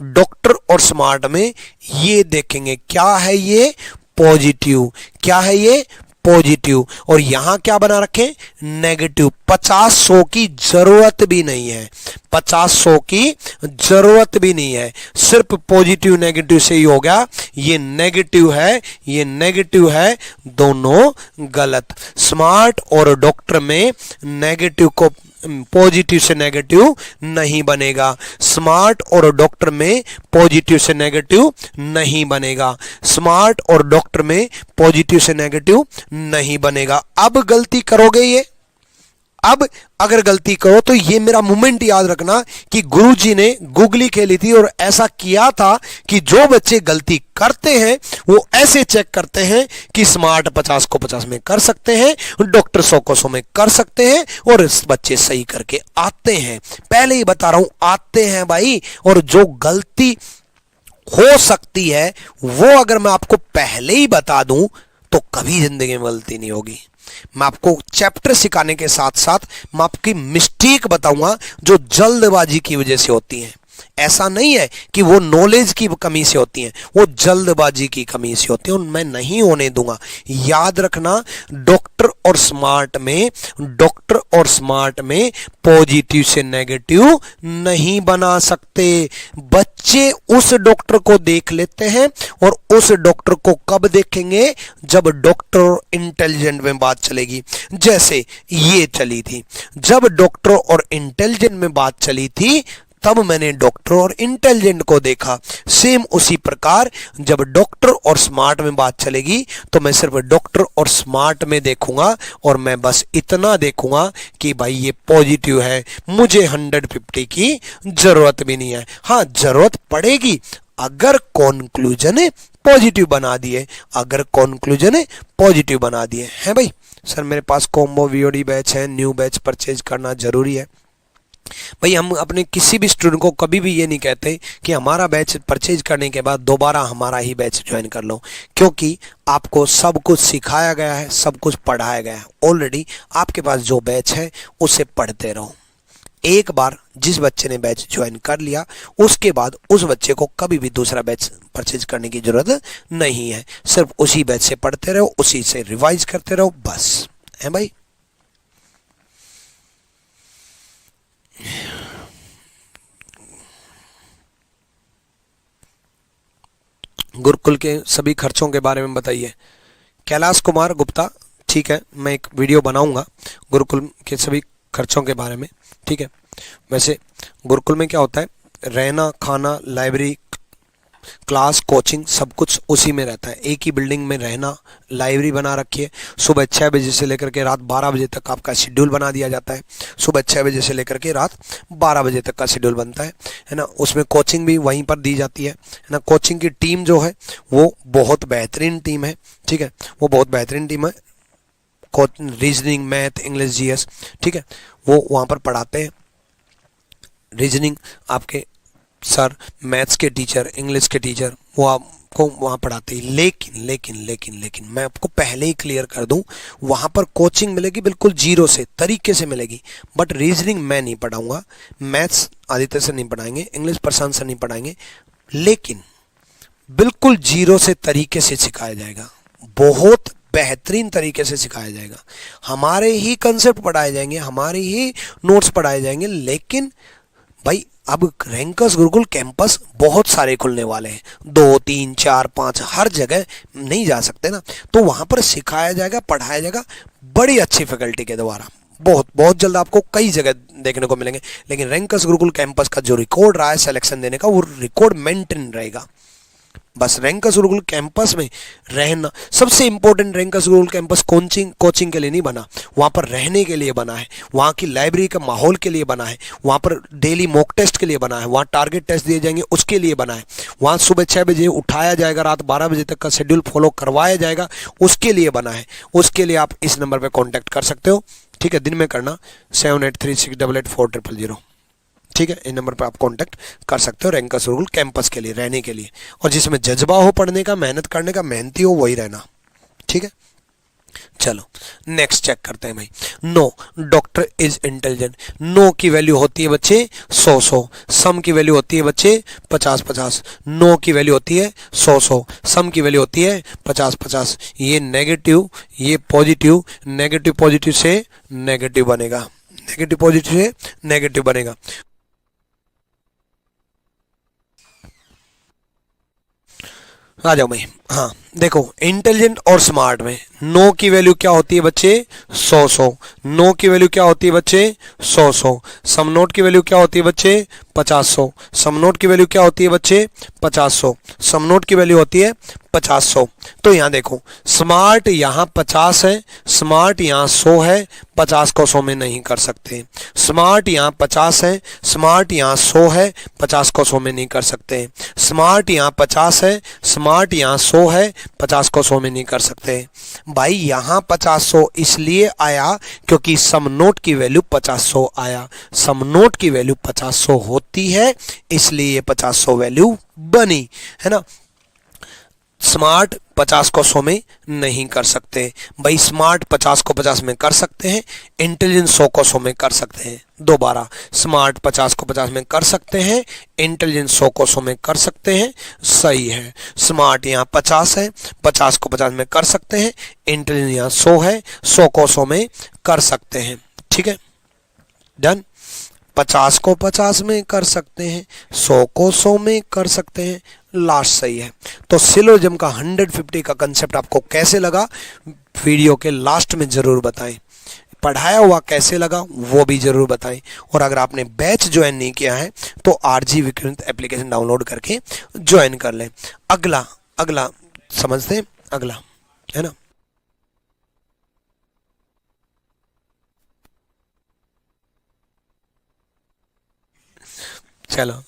डॉक्टर और स्मार्ट में ये देखेंगे, क्या है ये? पॉजिटिव। क्या है ये? पॉजिटिव। और यहां क्या बना रखे? नेगेटिव। 50-100 की जरूरत भी नहीं है। 50-100 की जरूरत भी नहीं है, सिर्फ पॉजिटिव नेगेटिव से ही हो गया। ये नेगेटिव है, ये नेगेटिव है, दोनों गलत। स्मार्ट और डॉक्टर में नेगेटिव को पॉजिटिव से नेगेटिव नहीं बनेगा। स्मार्ट और डॉक्टर में पॉजिटिव से नेगेटिव नहीं बनेगा। स्मार्ट और डॉक्टर में पॉजिटिव से नेगेटिव नहीं बनेगा। अब गलती करोगे ये, अब अगर गलती करो तो ये मेरा मोमेंट याद रखना कि गुरुजी ने गुगली खेली थी और ऐसा किया था कि जो बच्चे गलती करते हैं वो ऐसे चेक करते हैं कि स्मार्ट 50 को 50 में कर सकते हैं, डॉक्टर 100 को 100 में कर सकते हैं, और इस बच्चे सही करके आते हैं। पहले ही बता रहा हूं, आते हैं भाई। और जो गलती हो सकती है वो अगर मैं आपको पहले ही बता दूं तो कभी जिंदगी में गलती नहीं होगी। मैं आपको चैप्टर सिखाने के साथ साथ मैं आपकी मिस्टेक बताऊंगा जो जल्दबाजी की वजह से होती हैं। ऐसा नहीं है कि वो नॉलेज की कमी से होती हैं, वो जल्दबाजी की कमी से होती हैं, और मैं नहीं होने दूंगा। याद रखना, डॉक्टर और स्मार्ट में पॉजिटिव से नेगेटिव नहीं बना सकते। बच्चे उस डॉक्टर को देख लेते हैं, और उस डॉक्टर को कब देखेंगे? जब डॉक्टर और इंटेलिजेंट में बात चलेगी। जैसे ये चली थी, जब डॉक्टर और इंटेलिजेंट में बात चली थी तब मैंने डॉक्टर और इंटेलिजेंट को देखा। सेम उसी प्रकार जब डॉक्टर और स्मार्ट में बात चलेगी तो मैं सिर्फ डॉक्टर और स्मार्ट में देखूंगा, और मैं बस इतना देखूंगा कि भाई ये पॉजिटिव है, मुझे 150 की जरूरत भी नहीं है। हाँ, जरूरत पड़ेगी अगर कॉन्क्लूजन पॉजिटिव बना दिए, अगर कॉन्क्लूजन पॉजिटिव बना दिए हैं। भाई सर मेरे पास कॉम्बो वीओडी बैच है, न्यू बैच परचेज करना जरूरी है। भाई हम अपने किसी भी स्टूडेंट को कभी भी ये नहीं कहते कि हमारा बैच परचेज करने के बाद दोबारा हमारा ही बैच ज्वाइन कर लो, क्योंकि आपको सब कुछ सिखाया गया है, सब कुछ पढ़ाया गया है। ऑलरेडी आपके पास जो बैच है उसे पढ़ते रहो। एक बार जिस बच्चे ने बैच ज्वाइन कर लिया उसके बाद उस बच्चे को कभी भी दूसरा बैच परचेज करने की जरूरत नहीं है। सिर्फ उसी बैच से पढ़ते रहो, उसी से रिवाइज करते रहो, बस है भाई। गुरुकुल के सभी खर्चों के बारे में बताइए। कैलाश कुमार गुप्ता, ठीक है, मैं एक वीडियो बनाऊंगा गुरुकुल के सभी खर्चों के बारे में, ठीक है। वैसे गुरुकुल में क्या होता है, रहना, खाना, लाइब्रेरी, क्लास, कोचिंग सब कुछ उसी में रहता है। एक ही बिल्डिंग में रहना, लाइब्रेरी बना रखी है। सुबह 6 बजे से लेकर के रात 12 बजे तक आपका शेड्यूल बना दिया जाता है। सुबह 6 बजे से लेकर के रात 12 बजे तक का शेड्यूल बनता है ना। उसमें कोचिंग भी वहीं पर दी जाती है ना। कोचिंग की टीम जो है वो बहुत बेहतरीन टीम है, ठीक है, वो बहुत बेहतरीन टीम है। रीजनिंग, मैथ, इंग्लिश, जीएस, ठीक है, वो वहाँ पर पढ़ाते हैं। रीजनिंग आपके सर, मैथ्स के टीचर, इंग्लिश के टीचर वो आपको वहाँ पढ़ाते हैं। लेकिन मैं आपको पहले ही क्लियर कर दूं, वहाँ पर कोचिंग मिलेगी बिल्कुल जीरो से, तरीके से मिलेगी। बट रीजनिंग मैं नहीं पढ़ाऊंगा, मैथ्स आदित्य सर नहीं पढ़ाएंगे, इंग्लिश प्रशांत सर नहीं पढ़ाएंगे, लेकिन बिल्कुल जीरो से तरीके से सिखाया जाएगा, बहुत बेहतरीन तरीके से सिखाया जाएगा। हमारे ही कंसेप्ट पढ़ाए जाएंगे, हमारे ही नोट्स पढ़ाए जाएंगे। लेकिन भाई अब रैंकर्स गुरुकुल कैंपस बहुत सारे खुलने वाले हैं, 2, 3, 4, 5, हर जगह नहीं जा सकते ना, तो वहां पर सिखाया जाएगा, पढ़ाया जाएगा बड़ी अच्छी फैकल्टी के द्वारा। बहुत जल्द आपको कई जगह देखने को मिलेंगे। लेकिन रैंकर्स गुरुकुल कैंपस का जो रिकॉर्ड रहा है सिलेक्शन देने का, वो रिकॉर्ड मेंटेन रहेगा। बस रैंकर्स गुरुकुल कैंपस में रहना सबसे important. Rankers Gurukul campus coaching के लिए नहीं बना, वहाँ पर रहने के लिए बना है, वहाँ की लाइब्रेरी का माहौल के लिए बना है, वहाँ पर डेली मॉक टेस्ट के लिए बना है, वहाँ टारगेट टेस्ट दिए जाएंगे उसके लिए बना है, वहाँ सुबह 6 बजे उठाया जाएगा, रात 12 बजे तक का शेड्यूल फॉलो करवाया जाएगा, उसके लिए बना है। उसके लिए आप इस नंबर पर कॉन्टैक्ट कर सकते हो, ठीक है। दिन में करना 7836884000, ठीक है। इन नंबर पर आप कांटेक्ट कर सकते हो रैंकर्स गुरुकुल कैंपस के लिए, रहने के लिए। और जिसमें जज्बा हो पढ़ने का, मेहनत करने का, मेहनती हो, वही रहना, ठीक है। चलो नेक्स्ट चेक करते हैं भाई। No doctor is intelligent, no की वैल्यू होती है बच्चे 100-100, सम की वैल्यू होती है बच्चे 50-50, नो की वैल्यू होती है 100-100, सम की वैल्यू होती है 50-50। ये नेगेटिव, ये पॉजिटिव, नेगेटिव पॉजिटिव से नेगेटिव बनेगा, नेगेटिव पॉजिटिव से नेगेटिव बनेगा। आ जाओ भाई। हाँ देखो, इंटेलिजेंट और स्मार्ट में नो की वैल्यू क्या होती है बच्चे? 100 100। नो की वैल्यू क्या होती है बच्चे? 100 100। सम नोट की वैल्यू क्या होती है बच्चे? 50 100। सम नोट की वैल्यू क्या होती है बच्चे? 50 100। सम नोट की वैल्यू होती है 50 100। तो यहाँ देखो, स्मार्ट यहाँ 50 है, स्मार्ट यहाँ 100 है, 50 को 100 में नहीं कर सकते। स्मार्ट यहाँ 50 है, स्मार्ट यहाँ 100 है, 50 को 100 में नहीं कर सकते। स्मार्ट यहाँ 50 है, स्मार्ट यहाँ 100 है, 50 को 100 में नहीं कर सकते। भाई यहाँ 50 100 इसलिए आया क्योंकि सम नोट की वैल्यू 50 100 आया। सम नोट की वैल्यू 50 100 होती है, इसलिए 50 100 वैल्यू बनी, है ना। स्मार्ट 50 को 100 में नहीं कर सकते। भाई स्मार्ट 50 को 50 में कर सकते हैं, इंटेलिजेंट 100 को 100 में कर सकते हैं। दोबारा, स्मार्ट 50 को 50 में कर सकते हैं, इंटेलिजेंट 100 को 100 में कर सकते हैं। सही है। स्मार्ट यहाँ 50 है, 50 को 50 में कर सकते हैं, इंटेलिजेंट यहाँ 100 है, 100 को 100 में कर सकते हैं। ठीक है, डन। 50 को 50 में कर सकते हैं, 100 को 100 में कर सकते हैं। लास्ट सही है। तो सिलोजिज्म का 150 का कंसेप्ट आपको कैसे लगा, वीडियो के लास्ट में जरूर बताएं। पढ़ाया हुआ कैसे लगा वो भी जरूर बताएं। और अगर आपने बैच ज्वाइन नहीं किया है तो आरजी विक्रम एप्लीकेशन डाउनलोड करके ज्वाइन कर लें। अगला अगला समझते हैं, अगला, है ना। चलो,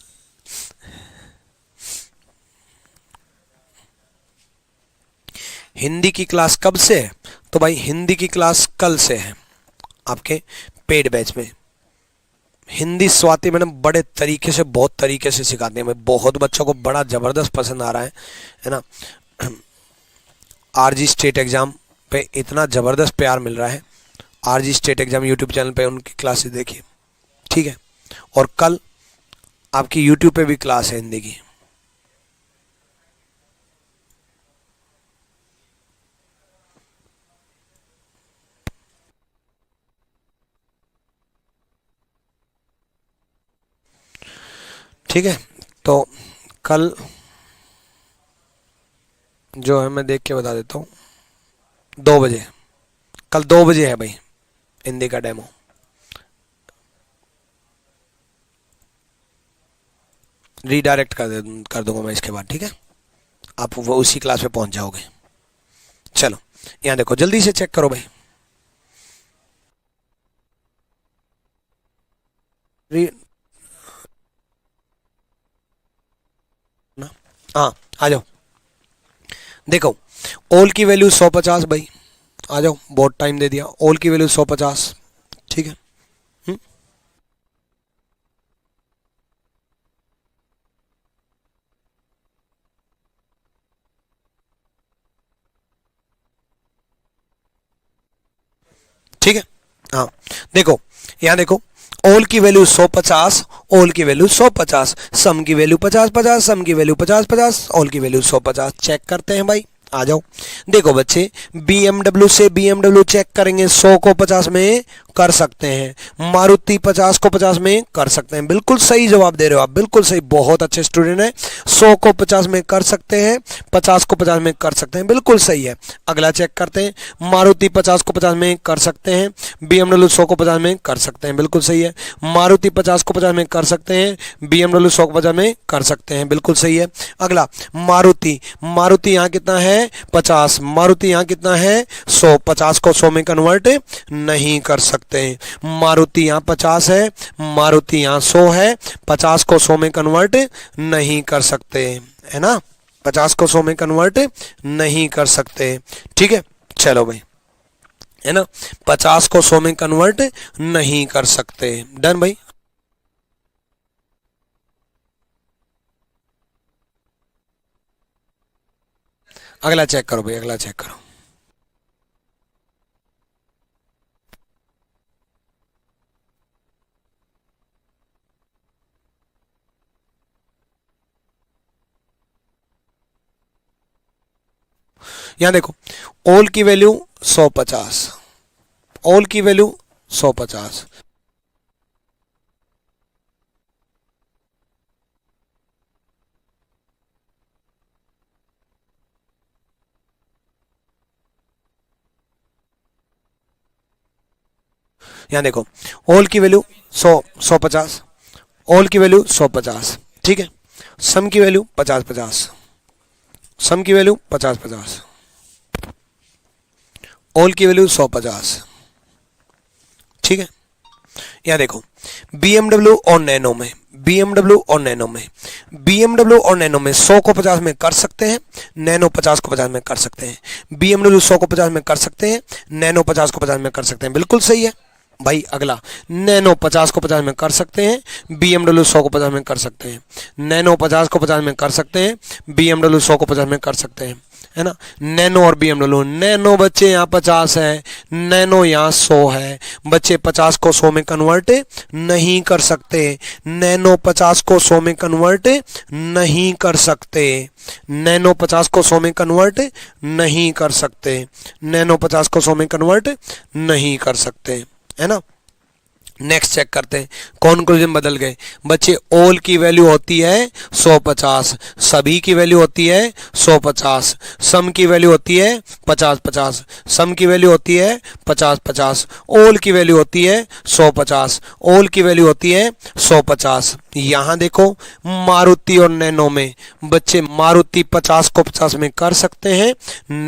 हिंदी की क्लास कब से है? तो भाई हिंदी की क्लास कल से है आपके पेड बैच में। हिंदी स्वाति मैडम बड़े तरीके से, बहुत तरीके से सिखाते हैं। मैं बहुत बच्चों को बड़ा ज़बरदस्त पसंद आ रहा है ना। आरजी स्टेट एग्ज़ाम पे इतना ज़बरदस्त प्यार मिल रहा है। RG state exam YouTube channel पे उनकी क्लासेस देखिए, ठीक है। और कल आपकी यूट्यूब पे भी क्लास है हिंदी की। ठीक है, तो कल जो है मैं देख के बता देता हूँ, 2 बजे, कल 2 बजे है भाई हिंदी का डेमो। रीडायरेक्ट कर दूंगा मैं इसके बाद, ठीक है। आप वो उसी क्लास पे पहुंच जाओगे। चलो यहाँ देखो, जल्दी से चेक करो भाई। री ना, हाँ आ जाओ। देखो, ओल की वैल्यू 150 भाई, आ जाओ, बहुत टाइम दे दिया। ओल की वैल्यू 150, ठीक है। हम्म, ठीक है। हाँ देखो, यहाँ देखो, ओल की वैल्यू 150, ओल की वैल्यू 150, सम की वैल्यू 50 50, सम की वैल्यू 50 50, ओल की वैल्यू 150। चेक करते हैं भाई, आ जाओ। देखो बच्चे, BMW से BMW चेक करेंगे, 100 को 50 में कर सकते हैं। मारुति 50 को 50 में कर सकते हैं। बिल्कुल सही जवाब दे रहे हो आप, बिल्कुल सही, बहुत अच्छे स्टूडेंट हैं। 100 को 50 में कर सकते हैं, 50 को 50 में कर सकते हैं, बिल्कुल सही है। अगला चेक करते हैं, मारुति 50 को 50 में कर सकते हैं, BMW 100 को 50 में कर सकते हैं, बिल्कुल सही है। मारुति 50 को 50 में कर सकते हैं, BMW 100 को 50 में कर सकते हैं, बिल्कुल सही है। अगला, मारुति, मारुति यहाँ कितना है? 50। मारुति यहाँ कितना है? 100। 50 को 100 में कन्वर्ट नहीं कर सकते। मारुति यहाँ 50 है, मारुति यहाँ 100 है, 50 को 100 में कन्वर्ट नहीं कर सकते, है ना। 50 को 100 में कन्वर्ट नहीं कर सकते, ठीक है। चलो भाई, है ना, 50 को 100 में कन्वर्ट नहीं कर सकते। डन भाई। अगला चेक करो भाई, अगला चेक करो। यहां देखो, ओल की वैल्यू 150, ओल की वैल्यू 150, यहाँ देखो, ऑल की वैल्यू 100, 150, ऑल की वैल्यू 150, ठीक है। सम की वैल्यू 50 50, सम की वैल्यू 50 50, ऑल की वैल्यू 150, ठीक है। यहाँ देखो, BMW और नैनो में, BMW और नैनो में, BMW और नैनो में 100 को 50 में कर सकते हैं, नैनो 50 को 50 में कर सकते हैं। BMW 100 को 50 में कर सकते हैं, नैनो 50 को 50 में कर सकते हैं, बिल्कुल सही है भाई। अगला, नैनो 50 को 50 में कर सकते हैं, BMW 100 को 50 में कर सकते हैं, नैनो 50 को 50 में कर सकते हैं, BMW 100 को 50 में कर सकते हैं, है ना। नैनो और BMW, नैनो बच्चे यहाँ 50 है, नैनो यहाँ 100 है, बच्चे 50 को 100 में कन्वर्ट नहीं कर सकते, नैनो 50 को 100 में कन्वर्ट नहीं कर सकते, नैनो 50 को 100 में कन्वर्ट नहीं कर सकते, नैनो 50 को 100 में कन्वर्ट नहीं कर सकते, है ना। नेक्स्ट चेक करते हैं, कॉन्क्लूजन बदल गए बच्चे। ऑल की वैल्यू होती है 150, सभी की वैल्यू होती है 150, सम की वैल्यू होती है 50 50, सम की वैल्यू होती है 50 50, ऑल की वैल्यू होती है 150, ऑल की वैल्यू होती है 150। यहां देखो, मारुति और नैनो में बच्चे, मारुति 50 को 50 में कर सकते हैं,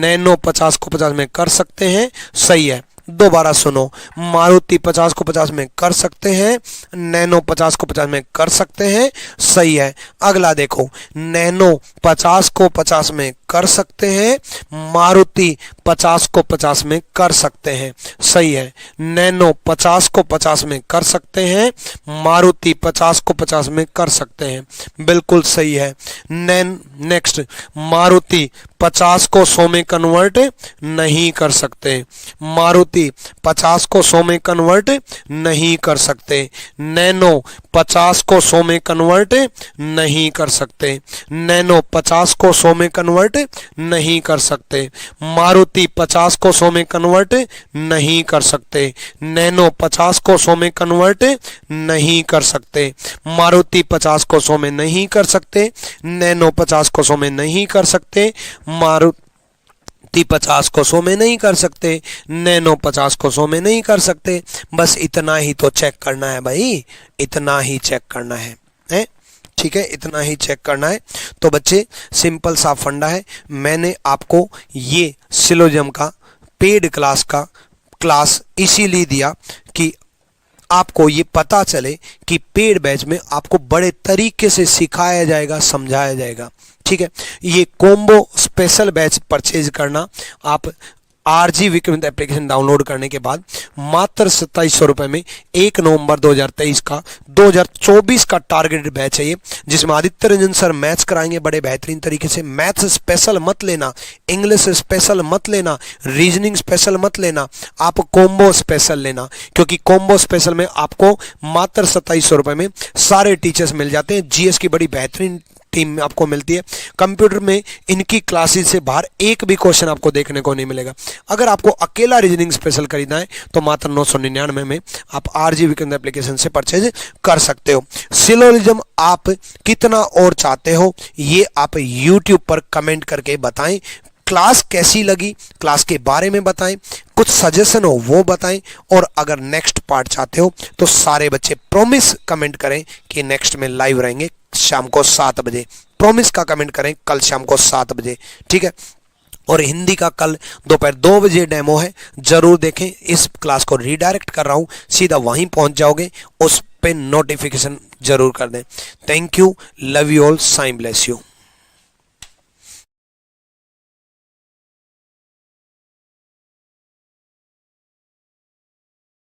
नैनो 50 को 50 में कर सकते हैं, सही है। दोबारा सुनो, मारुति 50 को 50 में कर सकते हैं, नैनो 50 को 50 में कर सकते हैं, सही है। अगला देखो, नैनो 50 को 50 में कर सकते हैं, मारुति 50 को 50 में कर सकते हैं, सही है। नैनो 50 को 50 में कर सकते हैं, मारुति 50 को 50 में कर सकते हैं, बिल्कुल सही है। नेक्स्ट, मारुति 50 को 100 में कन्वर्ट नहीं कर सकते, मारुति 50 को 100 में कन्वर्ट नहीं कर सकते, नैनो 50 को 100 में कन्वर्ट नहीं कर सकते, नैनो 50 को 100 में कन्वर्ट नहीं कर सकते, मारुति 50 को 100 में कन्वर्ट नहीं कर सकते, नैनो 50 को 100 में कन्वर्ट नहीं कर सकते, मारुति 50 को 100 में नहीं कर सकते, नैनो 50 को 100 में नहीं कर सकते, मारुति 50 को 100 में नहीं कर सकते, नैनो 50 को 100 में नहीं कर सकते। बस इतना ही तो चेक करना है भाई, इतना ही चेक करना है, ठीक है, इतना ही चेक करना है। तो बच्चे, सिंपल सा फंडा है। मैंने आपको ये सिलोजिज्म का पेड क्लास इसीलिए दिया कि आपको ये पता चले कि पेड बैच में आपको बड़े तरीके से सिखाया जाएगा, समझाया जाएगा, ठीक है। ये कॉम्बो स्पेशल बैच परचेज करना, आप आरजी विक्रम एप्लीकेशन डाउनलोड करने के बाद मात्र 2700 रुपये में 1 नवंबर 2023 का 2024 का टारगेटेड बैच है ये, जिसमें आदित्य रंजन सर मैथ्स कराएंगे बड़े बेहतरीन तरीके से। मैथ्स स्पेशल मत लेना, इंग्लिश स्पेशल मत लेना, रीजनिंग स्पेशल मत लेना, आप कॉम्बो स्पेशल लेना, क्योंकि कॉम्बो स्पेशल में आपको मात्र 2700 रुपये में सारे टीचर्स मिल जाते हैं। जीएस की बड़ी बेहतरीन टीम आपको मिलती है। कंप्यूटर में इनकी क्लासेस से बाहर एक भी क्वेश्चन आपको देखने को नहीं मिलेगा। अगर आपको अकेला रीजनिंग स्पेशल खरीदना है तो मात्र 999 में आप आरजी विक्रम एप्लीकेशन से परचेज कर सकते हो। सिलोजिज्म आप कितना और चाहते हो ये आप YouTube पर कमेंट करके बताएं। क्लास कैसी लगी, क्लास के बारे में बताएं, कुछ सजेशन हो वो बताएं, और अगर नेक्स्ट पार्ट चाहते हो तो सारे बच्चे प्रॉमिस कमेंट करें कि नेक्स्ट में लाइव रहेंगे शाम को 7 बजे। प्रॉमिस का कमेंट करें कल शाम को 7 बजे, ठीक है। और हिंदी का कल दोपहर 2 बजे डेमो है, जरूर देखें। इस क्लास को रीडायरेक्ट कर रहा हूं, सीधा वहीं पहुंच जाओगे, उस पे नोटिफिकेशन जरूर कर दें। Thank you, love you all, Sai bless you.